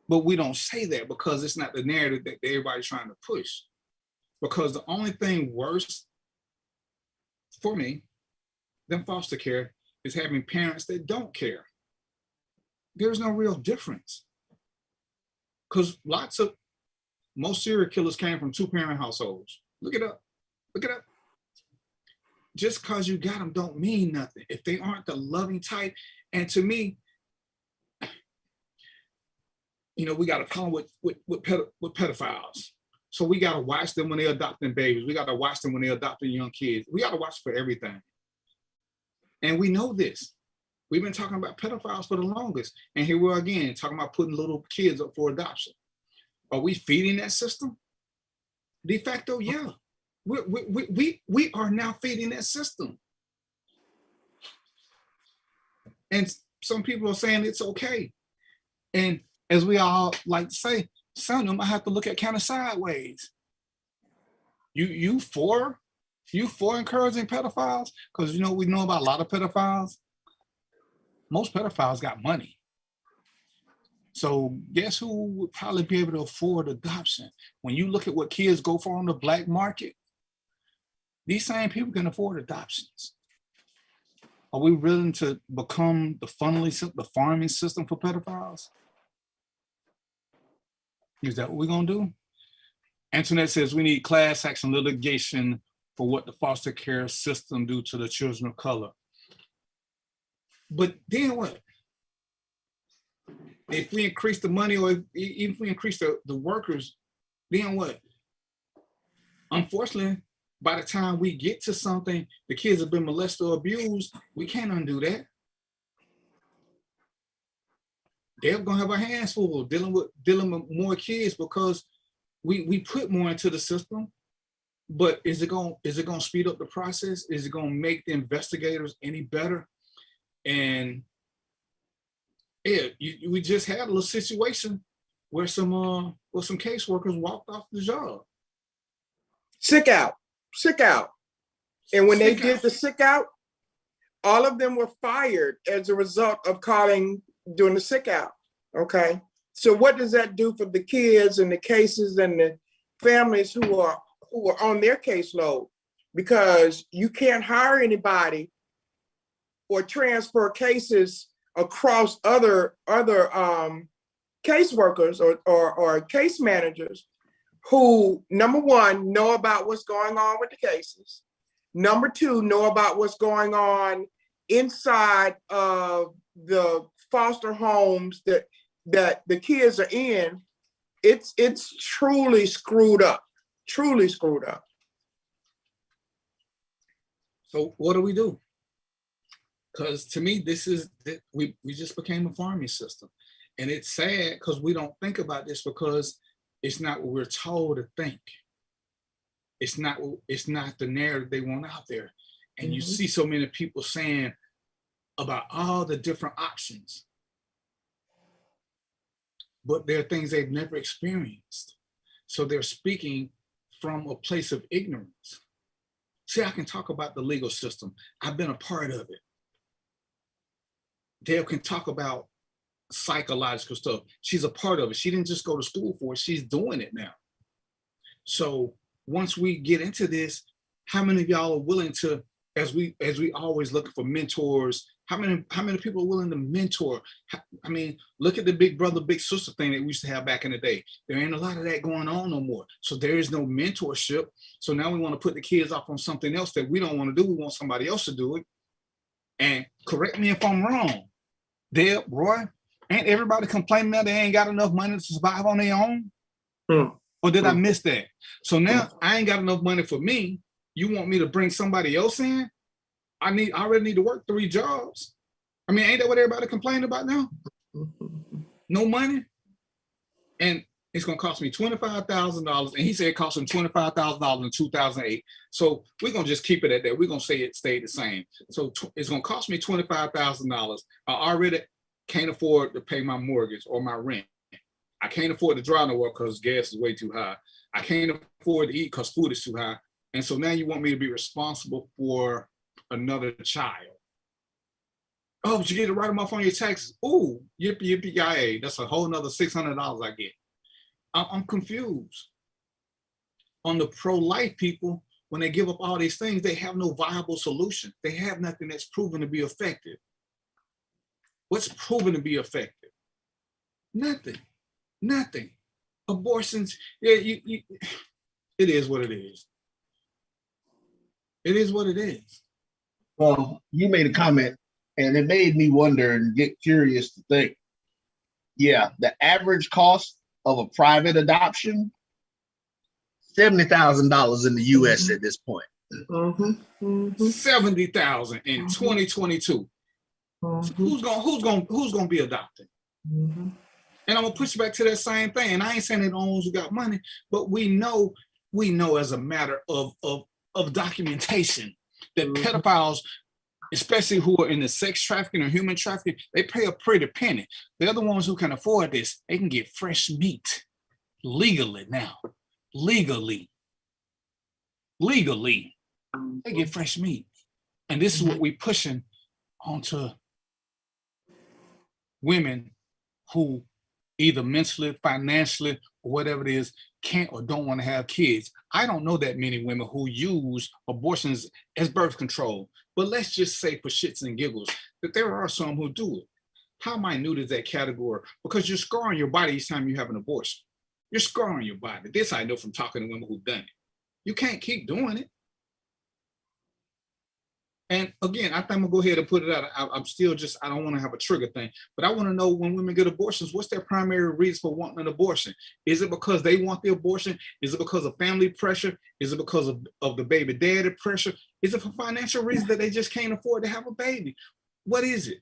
but we don't say that because it's not the narrative that everybody's trying to push. Because the only thing worse for me than foster care is having parents that don't care. There's no real difference. Because most serial killers came from 2-parent households. Look it up. Just because you got them don't mean nothing if they aren't the loving type. And to me, we got a problem with pedophiles. So we got to watch them when they're adopting babies. We got to watch them when they're adopting young kids. We got to watch for everything. And we know this. We've been talking about pedophiles for the longest. And here we are again, talking about putting little kids up for adoption. Are we feeding that system? De facto, yeah. We are now feeding that system. And some people are saying it's okay. And as we all like to say, some of them I have to look at kind of sideways. You for encouraging pedophiles? Because we know about a lot of pedophiles. Most pedophiles got money. So guess who would probably be able to afford adoption? When you look at what kids go for on the black market, these same people can afford adoptions. Are we willing to become the farming system for pedophiles? Is that what we're gonna do? Antoinette says we need class action litigation for what the foster care system do to the children of color. But then what? If we increase the money or even if we increase the workers, then what? Unfortunately, by the time we get to something, the kids have been molested or abused, we can't undo that. They're gonna have our hands full dealing with more kids because we put more into the system. But is it gonna speed up the process? Is it gonna make the investigators any better? And yeah, we just had a little situation where some caseworkers walked off the job. Sick out. And when they did the sick out, all of them were fired as a result of doing the sick out. Okay. So what does that do for the kids and the cases and the families who are on their caseload? Because you can't hire anybody or transfer cases across other caseworkers or case managers who, number one, know about what's going on with the cases. Number two, know about what's going on inside of the foster homes that the kids are in. It's truly screwed up, truly screwed up. So what do we do? Because to me, we just became a farming system. And it's sad because we don't think about this because it's not what we're told to think. It's not the narrative they want out there. And you see so many people saying about all the different options, but there are things they've never experienced. So they're speaking from a place of ignorance. See, I can talk about the legal system. I've been a part of it. Dale can talk about psychological stuff. She's a part of it. She didn't just go to school for it. She's doing it now. So once we get into this, how many of y'all are willing to, as we always looking for mentors, how many people are willing to mentor? I mean, look at the big brother, big sister thing that we used to have back in the day. There ain't a lot of that going on no more. So there is no mentorship. So now we want to put the kids off on something else that we don't want to do. We want somebody else to do it. And correct me if I'm wrong, Deb, Roy, ain't everybody complaining that they ain't got enough money to survive on their own? Or did I miss that? So now I ain't got enough money for me. You want me to bring somebody else in? I already need to work 3 jobs. I mean, ain't that what everybody complaining about now? No money? And it's gonna cost me $25,000. And he said it cost him $25,000 in 2008. So we're gonna just keep it at that. We're gonna say it stayed the same. So it's gonna cost me $25,000. I already can't afford to pay my mortgage or my rent. I can't afford to drive nowhere because gas is way too high. I can't afford to eat because food is too high. And so now you want me to be responsible for another child. Oh, but you get to write them off on your taxes. Ooh, yippee, yippee, yay. That's a whole nother $600 I get. I'm confused. On the pro-life people, when they give up all these things, they have no viable solution. They have nothing that's proven to be effective. What's proven to be effective? Nothing. Nothing. Abortions, yeah, it is what it is. It is what it is. Well, you made a comment and it made me wonder and get curious to think. Yeah, the average cost of a private adoption, $70,000 in the US at this point. $70,000 in 2022. So who's gonna be adopted? And I'm gonna push back to that same thing. And I ain't saying they don't ones who got money, but we know as a matter of documentation that pedophiles, especially who are in the sex trafficking or human trafficking, they pay a pretty penny. The other ones who can afford this, they can get fresh meat legally now. Legally. They get fresh meat. And this is what we're pushing onto women who either mentally, financially, or whatever it is, can't or don't want to have kids. I don't know that many women who use abortions as birth control, but let's just say for shits and giggles that there are some who do it. How minute is that category? Because you're scarring your body each time you have an abortion. You're scarring your body. This I know from talking to women who've done it. You can't keep doing it. And again, I think I'm gonna go ahead and put it out. I'm still I don't want to have a trigger thing, but I want to know when women get abortions, what's their primary reason for wanting an abortion? Is it because they want the abortion? Is it because of family pressure? Is it because of the baby daddy pressure? Is it for financial reasons that they just can't afford to have a baby? What is it?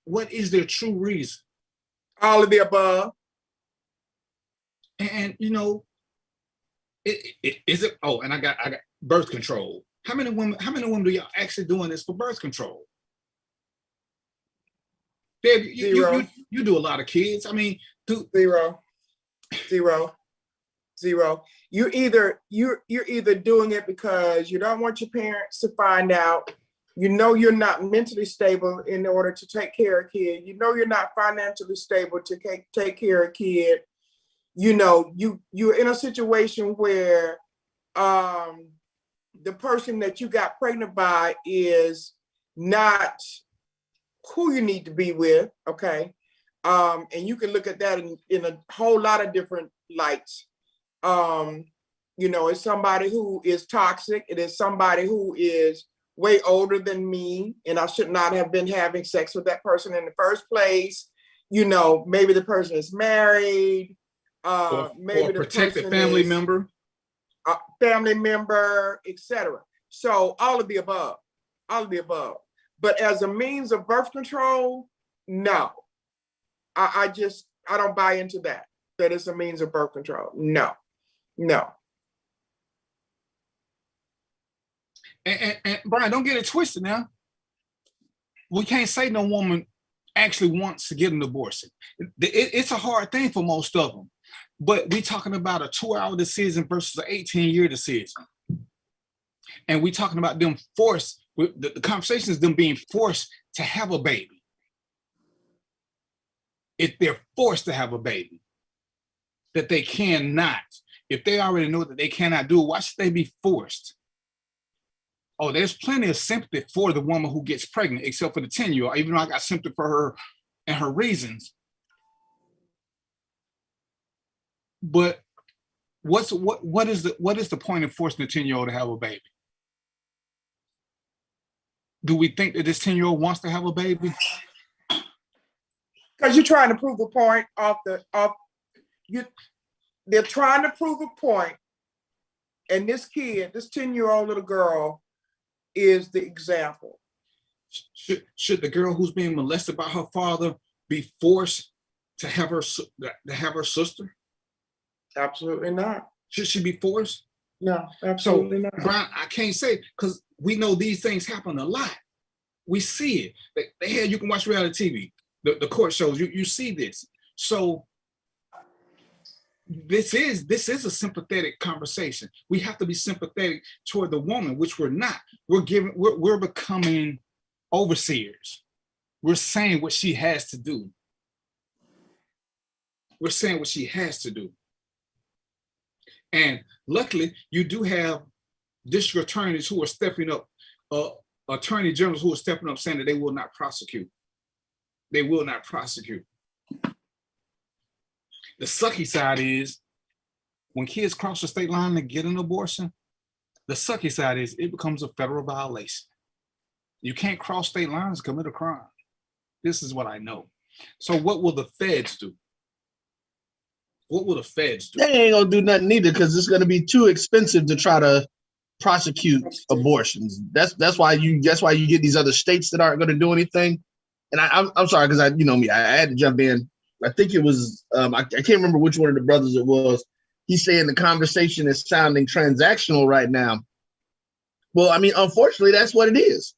What is their true reason? All of the above. And you know, is it? Oh, and I got birth control. How many women do y'all actually doing this for birth control? Deb, you do a lot of kids. I mean, Zero. You're either doing it because you don't want your parents to find out, You know you're not mentally stable in order to take care of a kid. You know you're not financially stable to take care of a kid. You know, you're in a situation where the person that you got pregnant by is not who you need to be with, okay? And you can look at that in a whole lot of different lights. You know, it's somebody who is toxic. It is somebody who is way older than me, and I should not have been having sex with that person in the first place. You know, maybe the person is married. Maybe or protected family member. Family member, etc. So all of the above, all of the above. But as a means of birth control, no. I don't buy into that it's a means of birth control. No. And Brian, don't get it twisted now. We can't say no woman actually wants to get an abortion. It's a hard thing for most of them. But we're talking about a 2-hour decision versus an 18-year decision. And we're talking about them forced, the conversation is them being forced to have a baby. If they're forced to have a baby, that they cannot, if they already know that they cannot do it, why should they be forced? Oh, there's plenty of sympathy for the woman who gets pregnant, except for the 10-year-old, even though I got sympathy for her and her reasons. But what is the point of forcing the 10-year-old to have a baby? Do we think that this 10-year-old wants to have a baby? Because you're trying to prove a point they're trying to prove a point, and this kid, this 10-year-old little girl, is the example. Should the girl who's being molested by her father be forced to have her sister? Absolutely not. Should she be forced? No, absolutely not. Brian, I can't say, because we know these things happen a lot. We see it. You can watch reality TV, the court shows. You see this. So this is a sympathetic conversation. We have to be sympathetic toward the woman, which we're not. We're becoming overseers. We're saying what she has to do. We're saying what she has to do. And luckily, you do have district attorneys who are stepping up, attorney generals who are stepping up saying that they will not prosecute. They will not prosecute. The sucky side is when kids cross the state line to get an abortion, the sucky side is it becomes a federal violation. You can't cross state lines and commit a crime. This is what I know. So what will the feds do? What will the feds do? They ain't gonna do nothing either, because it's gonna be too expensive to try to prosecute abortions. That's why you get these other states that aren't gonna do anything. And I'm sorry, because I had to jump in. I think it was I can't remember which one of the brothers it was. He's saying the conversation is sounding transactional right now. Well, I mean, unfortunately, that's what it is.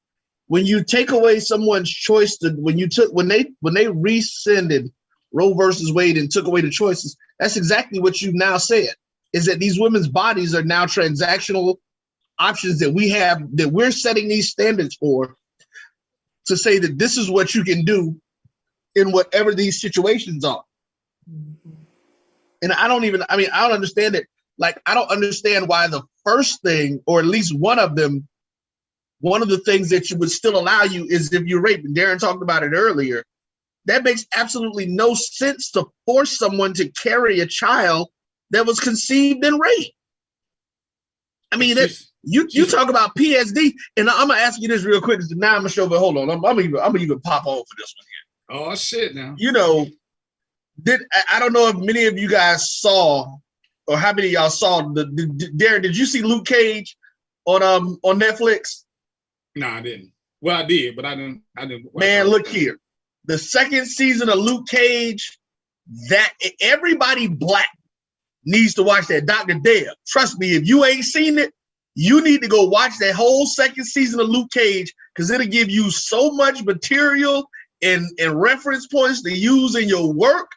When you take away someone's choice, when they rescinded Roe versus Wade and took away the choices, that's exactly what you now said, is that these women's bodies are now transactional options that we have, that we're setting these standards for, to say that this is what you can do in whatever these situations are. And I don't understand it. Like, I don't understand why the first thing, or at least one of the things that you would still allow you is if you're raped. And Darren talked about it earlier. That makes absolutely no sense to force someone to carry a child that was conceived in rape. I mean, you talk about PSD, and I'm gonna ask you this real quick. Now I'm gonna show, but hold on, I'm gonna even pop on for this one here. Oh shit! Now I don't know if many of you guys saw, or how many of y'all saw Darren? Did you see Luke Cage on Netflix? No, I didn't. Well, I did, but I didn't. Man, look here. The second season of Luke Cage, that everybody black needs to watch that. Dr. Deb, trust me, if you ain't seen it, you need to go watch that whole second season of Luke Cage, because it'll give you so much material and reference points to use in your work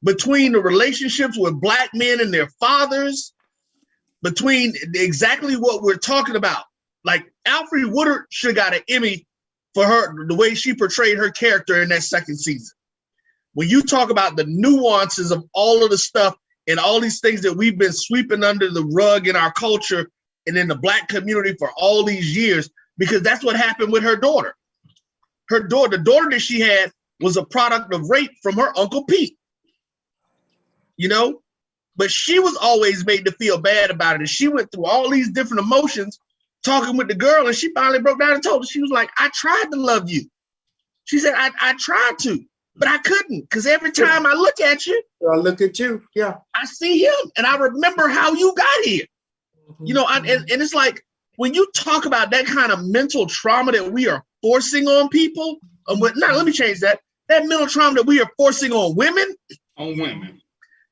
between the relationships with black men and their fathers, between exactly what we're talking about. Like Alfre Woodard should got an Emmy for her, the way she portrayed her character in that second season. When you talk about the nuances of all of the stuff and all these things that we've been sweeping under the rug in our culture and in the Black community for all these years, because that's what happened with her daughter. The daughter that she had was a product of rape from her Uncle Pete, you know? But she was always made to feel bad about it. And she went through all these different emotions talking with the girl, and she finally broke down and told her, she was like, I tried to love you. She said, I tried to, but I couldn't, because every time I look at you, yeah, I see him, and I remember how you got here. You know, and it's like, when you talk about that kind of mental trauma that we are forcing on people, let me change that. That mental trauma that we are forcing on women. On women.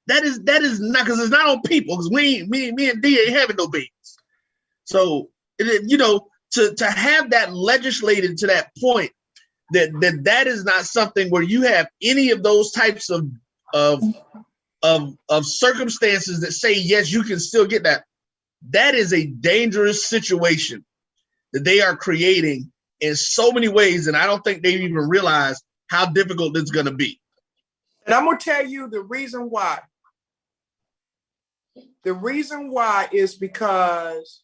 That is not, because it's not on people, because me and D ain't having no babies. So, you know, to have that legislated to that point, that is not something where you have any of those types of circumstances that say, yes, you can still get that. That is a dangerous situation that they are creating in so many ways, and I don't think they even realize how difficult it's going to be. And I'm going to tell you the reason why. The reason why is because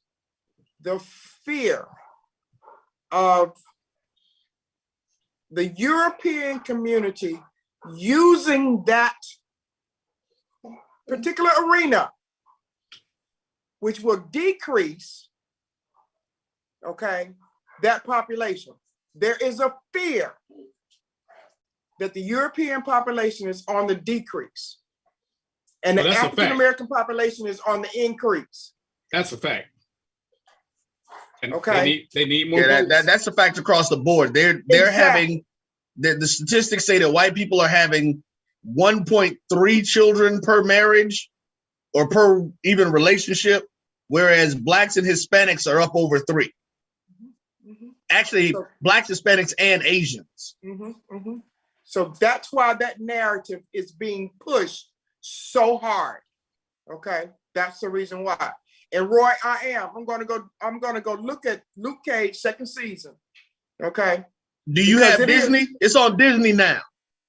the fear of the European community using that particular arena, which will decrease, okay, that population. There is a fear that the European population is on the decrease and the African-American population is on the increase. That's a fact. And okay, they need more votes. That's a fact across the board. They're having, the statistics say that white people are having 1.3 children per marriage or per even relationship, whereas Blacks and Hispanics are up over 3. Actually, so, Blacks, Hispanics, and Asians. So that's why that narrative is being pushed so hard. Okay, that's the reason why. And Roy, I'm gonna go look at Luke Cage second season. Okay. Do you have Disney? It's on Disney now.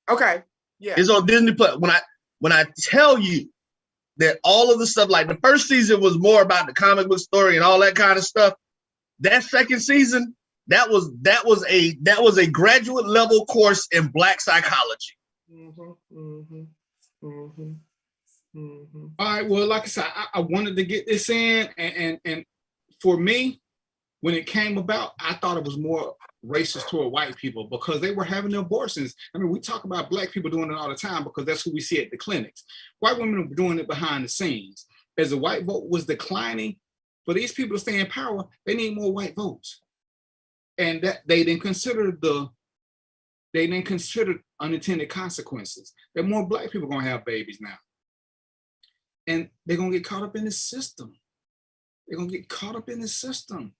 Okay. Yeah. It's on Disney Plus. When I tell you that all of the stuff, like the first season was more about the comic book story and all that kind of stuff. That second season, that was a graduate level course in Black psychology. All right. Well, like I said, I wanted to get this in, and for me, when it came about, I thought it was more racist toward white people because they were having the abortions. I mean, we talk about Black people doing it all the time because that's who we see at the clinics. White women were doing it behind the scenes. As the white vote was declining, for these people to stay in power, they need more white votes. And that they didn't consider unintended consequences. That more Black people are gonna have babies now. And they're gonna get caught up in the system. They're gonna get caught up in the system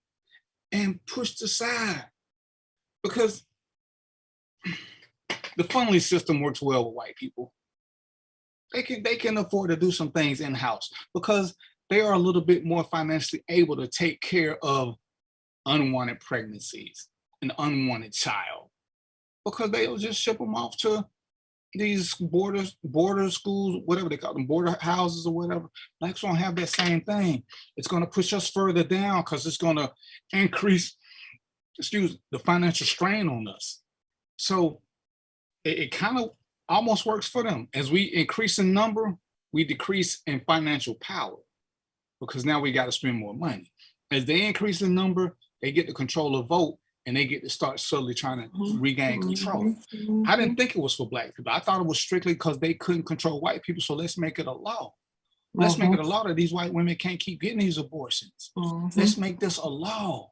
and pushed aside. Because the funneling system works well with white people. They can afford to do some things in-house because they are a little bit more financially able to take care of unwanted pregnancies, an unwanted child, because they'll just ship them off to these border schools, whatever they call them, border houses or whatever. Blacks won't have that same thing. It's going to push us further down because it's going to increase, the financial strain on us. So it kind of almost works for them. As we increase in number, we decrease in financial power because now we got to spend more money. As they increase in number, they get to control a vote and they get to start slowly trying to regain control. I didn't think it was for Black people. I thought it was strictly because they couldn't control white people. So let's make it a law. Let's make it a law that these white women can't keep getting these abortions. Let's make this a law.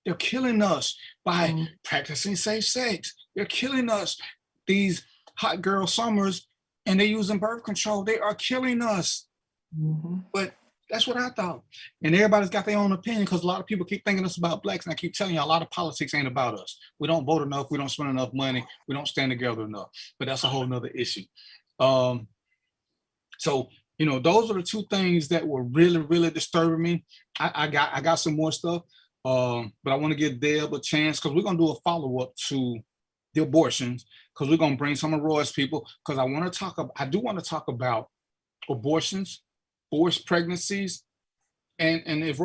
They're killing us by practicing safe sex. They're killing us. These hot girl summers and they're using birth control. They are killing us. But that's what I thought. And everybody's got their own opinion because a lot of people keep thinking it's about Blacks. And I keep telling you, a lot of politics ain't about us. We don't vote enough. We don't spend enough money. We don't stand together enough. But that's a whole nother issue. So, those are the two things that were really, really disturbing me. I got some more stuff. But I want to give Deb a chance because we're going to do a follow-up to the abortions because we're going to bring some of Roy's people because I do want to talk about abortions, forced pregnancies, and if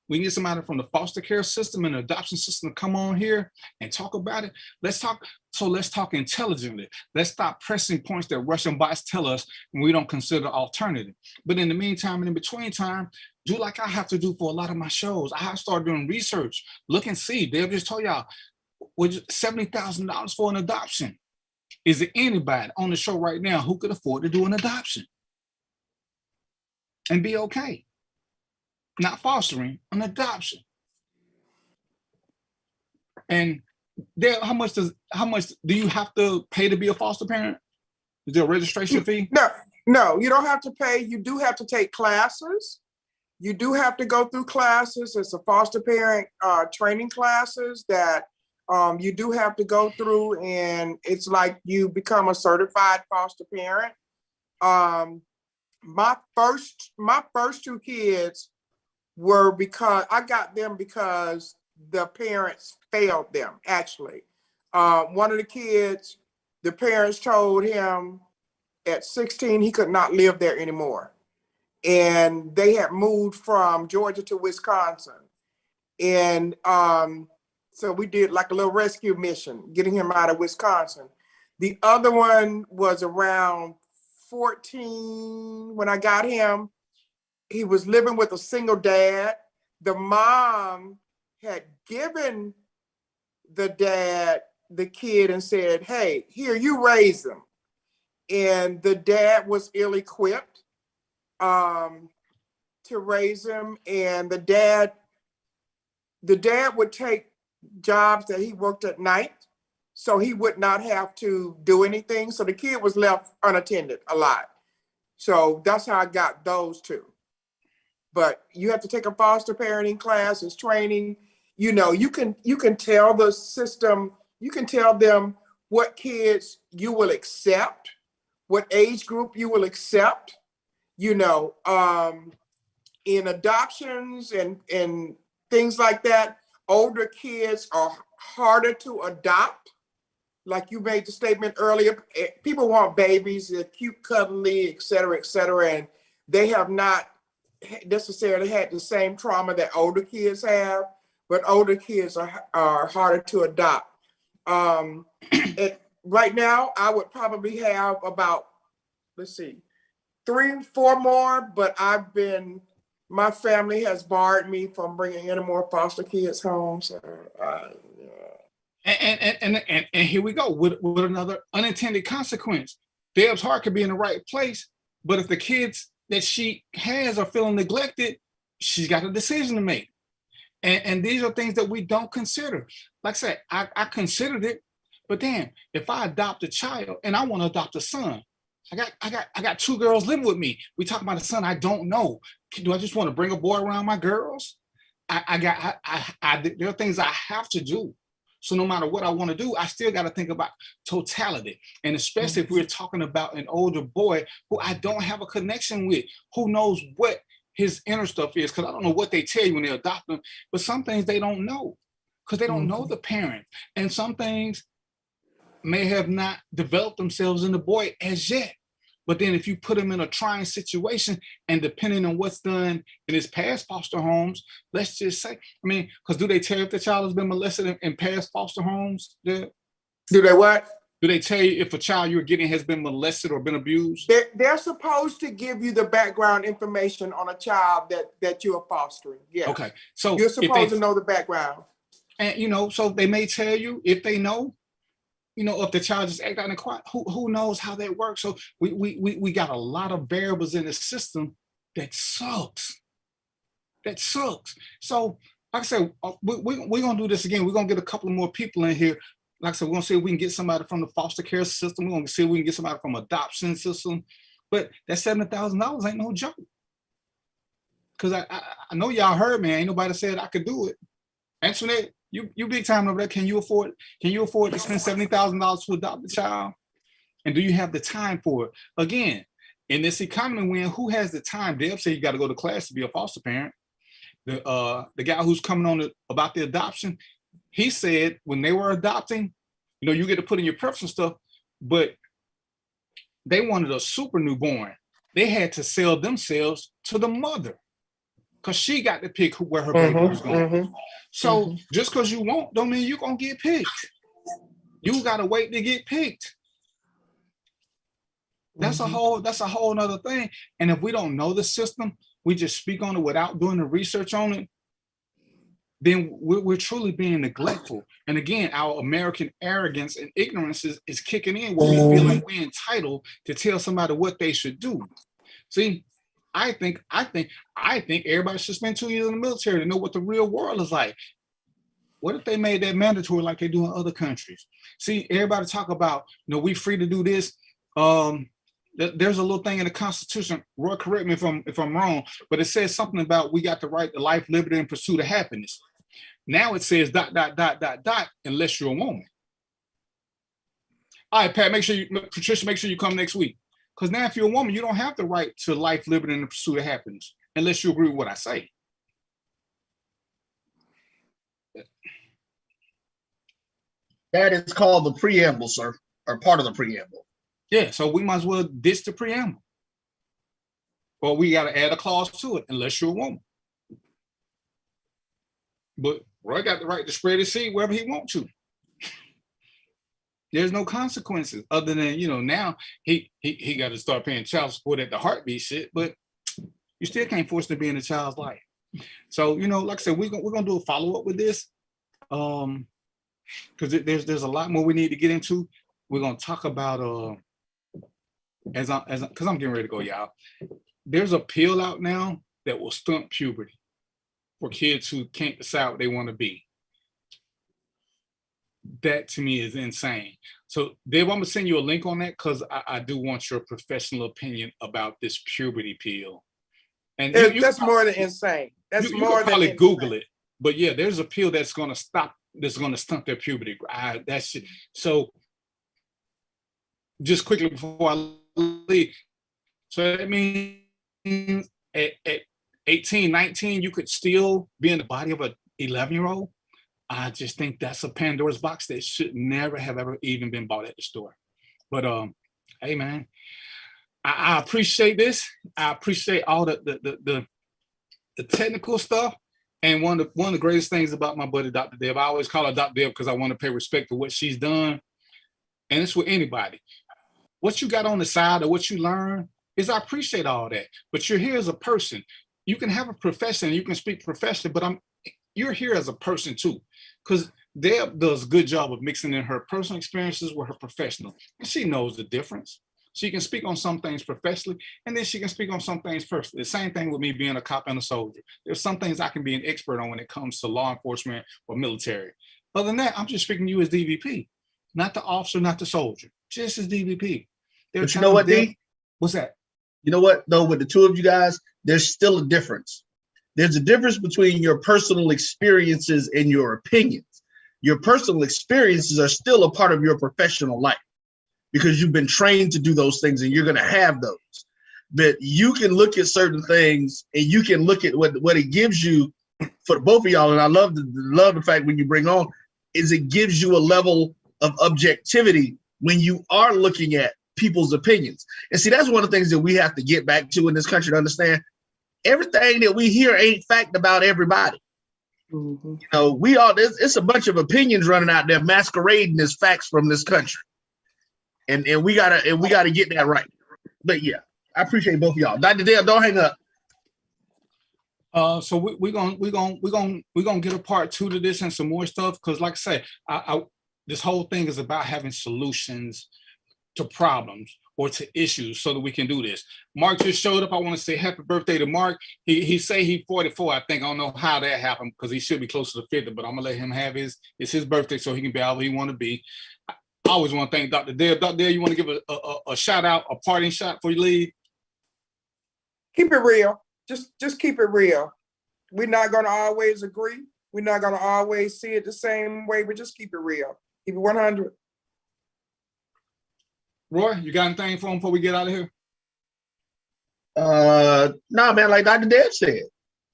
we need somebody from the foster care system and the adoption system to come on here and talk about it. Let's talk intelligently. Let's stop pressing points that Russian bots tell us when we don't consider alternative. But in the meantime and in between time, do like I have to do for a lot of my shows. I have started doing research. Look and see. Dave just told y'all, with $70,000 for an adoption. Is there anybody on the show right now who could afford to do an adoption and be okay? Not fostering, an adoption. And there, how much do you have to pay to be a foster parent? Is there a registration fee? No, you don't have to pay. You do have to take classes. You do have to go through classes. It's a foster parent training classes that you do have to go through, and it's like you become a certified foster parent. My first two kids were because I got them because the parents failed them, actually. One of the kids, the parents told him at 16 he could not live there anymore. And they had moved from Georgia to Wisconsin. And so we did like a little rescue mission, getting him out of Wisconsin. The other one was around 14 when I got him. He was living with a single dad. The mom had given the dad the kid and said, hey, here, you raise them. And the dad was ill-equipped to raise him. And the dad would take jobs that he worked at night, so he would not have to do anything. So the kid was left unattended a lot. So that's how I got those two. But you have to take a foster parenting class. It's training. You know, you can tell the system, you can tell them what kids you will accept, what age group you will accept. You know, in adoptions and things like that, older kids are harder to adopt. Like you made the statement earlier, people want babies, they're cute, cuddly, et cetera, and they have not necessarily had the same trauma that older kids have, but older kids are harder to adopt. Right now, I would probably have about, 3-4 more, but my family has barred me from bringing any more foster kids home. So, And here we go with another unintended consequence. Deb's heart could be in the right place, but if the kids that she has are feeling neglected, she's got a decision to make. And these are things that we don't consider. Like I said, I considered it, but then if I adopt a child and I want to adopt a son, I got two girls living with me. We talk about a son I don't know. Do I just want to bring a boy around my girls? There are things I have to do. So no matter what I want to do, I still got to think about totality. And especially if we're talking about an older boy who I don't have a connection with, who knows what his inner stuff is, because I don't know what they tell you when they adopt them, but some things they don't know because they don't know the parent. And some things may have not developed themselves in the boy as yet. But then if you put him in a trying situation and depending on what's done in his past foster homes, let's just say, because do they tell you if the child has been molested in past foster homes? Do they what? Do they tell you if a child you're getting has been molested or been abused? They're supposed to give you the background information on a child that you are fostering. Yeah. Okay. So you're supposed to know the background. And so they may tell you if they know. If the child just act out in quiet, who knows how that works? So we got a lot of variables in the system that sucks. So like I said, we're gonna do this again. We're gonna get a couple of more people in here. Like I said, we're gonna see if we can get somebody from the foster care system. We're gonna see if we can get somebody from adoption system. But that $70,000 ain't no joke. Cause I know y'all heard me. Ain't nobody said I could do it. Antoinette, you big time over there. Can you afford to spend $70,000 to adopt a child? And do you have the time for it? Again, in this economy, who has the time? Deb said you got to go to class to be a foster parent. the guy who's coming on about the adoption, he said when they were adopting, you know, you get to put in your personal stuff, but they wanted a super newborn. They had to sell themselves to the mother because she got to pick where her baby was going. So just because you want don't mean you're gonna get picked. You gotta wait to get picked. That's a whole nother thing. And if we don't know the system, we just speak on it without doing the research on it, then we're truly being neglectful. And again, our American arrogance and ignorance is kicking in where we feel like we're entitled to tell somebody what they should do. See, I think everybody should spend 2 years in the military to know what the real world is like. What if they made that mandatory like they do in other countries? See, everybody talk about, you know, we free to do this. There's a little thing in the Constitution. Roy, correct me if I'm wrong, but it says something about we got the right to life, liberty, and pursuit of happiness. Now it says ... unless you're a woman. All right, Pat, Patricia, make sure you come next week. Because now if you're a woman, you don't have the right to life, liberty, and the pursuit of happiness, unless you agree with what I say. That is called the preamble, sir, or part of the preamble. Yeah, so we might as well ditch the preamble. Or we got to add a clause to it, unless you're a woman. But Roy got the right to spread his seed wherever he wants to. There's no consequences other than, you know, now he got to start paying child support at the heartbeat shit, but you still can't force them to be in a child's life. So, you know, like I said, we're gonna do a follow-up with this. Because there's a lot more we need to get into. We're gonna talk about because I'm getting ready to go, y'all. There's a pill out now that will stunt puberty for kids who can't decide what they want to be. That to me is insane. So Dave, I'm gonna send you a link on that because I do want your professional opinion about this puberty pill. And that's more than insane. That's you more can probably than Google it. But yeah, there's a pill that's gonna stunt their puberty. That's it. So just quickly before I leave, so that means at 18, 19, you could still be in the body of an 11-year-old. I just think that's a Pandora's box that should never have ever even been bought at the store. But hey man, I appreciate this. I appreciate all the technical stuff. And one of the greatest things about my buddy Dr. Deb, I always call her Dr. Deb because I want to pay respect for what she's done. And it's with anybody. What you got on the side or what you learn is I appreciate all that. But you're here as a person. You can have a profession, you can speak professionally, but you're here as a person too. Because Deb does a good job of mixing in her personal experiences with her professional. And she knows the difference. She can speak on some things professionally, and then she can speak on some things personally. The same thing with me being a cop and a soldier. There's some things I can be an expert on when it comes to law enforcement or military. Other than that, I'm just speaking to you as DVP, not the officer, not the soldier, just as DVP. But you know what, D? What's that? You know what, though, with the two of you guys, there's still a difference. There's a difference between your personal experiences and your opinions. Your personal experiences are still a part of your professional life because you've been trained to do those things and you're going to have those. But you can look at certain things and you can look at what it gives you for both of y'all. And I love the fact when you bring on is it gives you a level of objectivity when you are looking at people's opinions. And see, that's one of the things that we have to get back to in this country to understand. Everything that we hear ain't fact about everybody. You know, it's a bunch of opinions running out there masquerading as facts from this country. And we gotta get that right. But yeah, I appreciate both of y'all. Dr. Dale, don't hang up. So we're gonna get a part 2 to this and some more stuff because, like I say, this whole thing is about having solutions to problems or to issues so that we can do this. Mark just showed up. I want to say happy birthday to Mark. He say he's 44. I think I don't know how that happened because he should be closer to 50, but I'm gonna let him have it's his birthday so he can be all he want to be. I always want to thank Dr. Dale. Dr. Dale, you want to give a shout out, a parting shot before you leave? Keep it real. Just keep it real. We're not gonna always agree. We're not gonna always see it the same way, but just keep it real. Keep it 100. Roy, you got anything for him before we get out of here? No, man, like Dr. Deb said,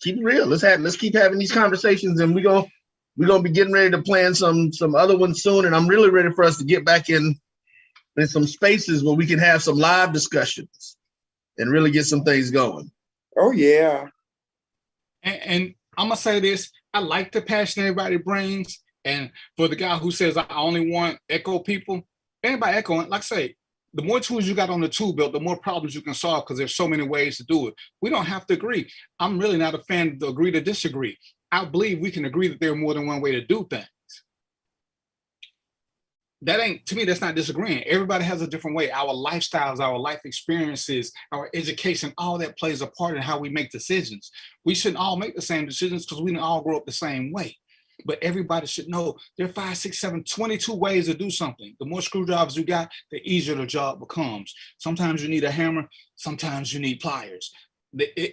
keep it real. Let's keep having these conversations, and we're gonna be getting ready to plan some other ones soon. And I'm really ready for us to get back in some spaces where we can have some live discussions and really get some things going. Oh yeah. And I'm gonna say this: I like the passion everybody brings. And for the guy who says I only want echo people, anybody echoing, like I say, the more tools you got on the tool belt, the more problems you can solve because there's so many ways to do it. We don't have to agree. I'm really not a fan of agree to disagree. I believe we can agree that there are more than one way to do things. That ain't, to me, that's not disagreeing. Everybody has a different way. Our lifestyles, our life experiences, our education, all that plays a part in how we make decisions. We shouldn't all make the same decisions because we didn't all grow up the same way. But everybody should know there are 5, 6, 7, 22 ways to do something. The more screwdrivers you got, the easier the job becomes. Sometimes you need a hammer, sometimes you need pliers.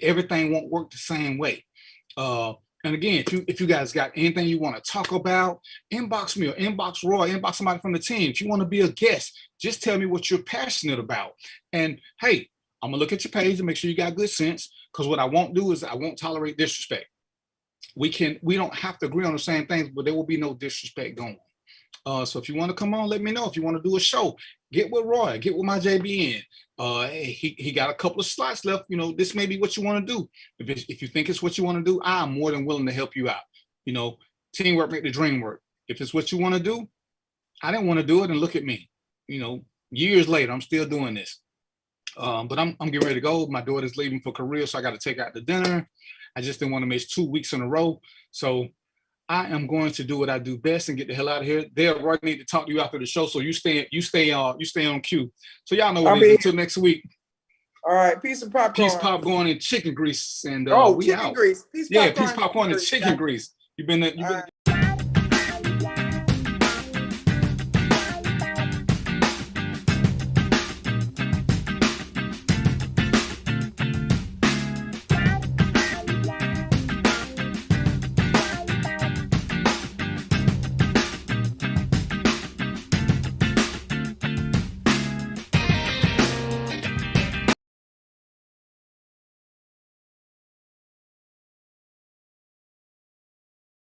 Everything won't work the same way. And again, if you guys got anything you want to talk about, inbox me or inbox Roy, inbox somebody from the team. If you want to be a guest, just tell me what you're passionate about. And hey, I'm gonna look at your page and make sure you got good sense, because what I won't do is I won't tolerate disrespect. We don't have to agree on the same things, but there will be no disrespect going. So if you want to come on, let me know. If you want to do a show, get with Roy, get with my JBN. Hey, he got a couple of slots left. You know, this may be what you want to do. If you think it's what you want to do, I'm more than willing to help you out. You know, teamwork make the dream work. If it's what you want to do, I didn't want to do it, and look at me. You know, years later, I'm still doing this. But I'm getting ready to go. My daughter's leaving for Korea, so I got to take her out to dinner. I just didn't want to miss 2 weeks in a row. So I am going to do what I do best and get the hell out of here. They'll right need to talk to you after the show, so you stay on cue. So y'all know what it is. Until next week. All right, piece of popcorn. Peace, popcorn, and chicken grease, and chicken out. Grease. Piece yeah, popcorn, peace, popcorn, and chicken grease. You've been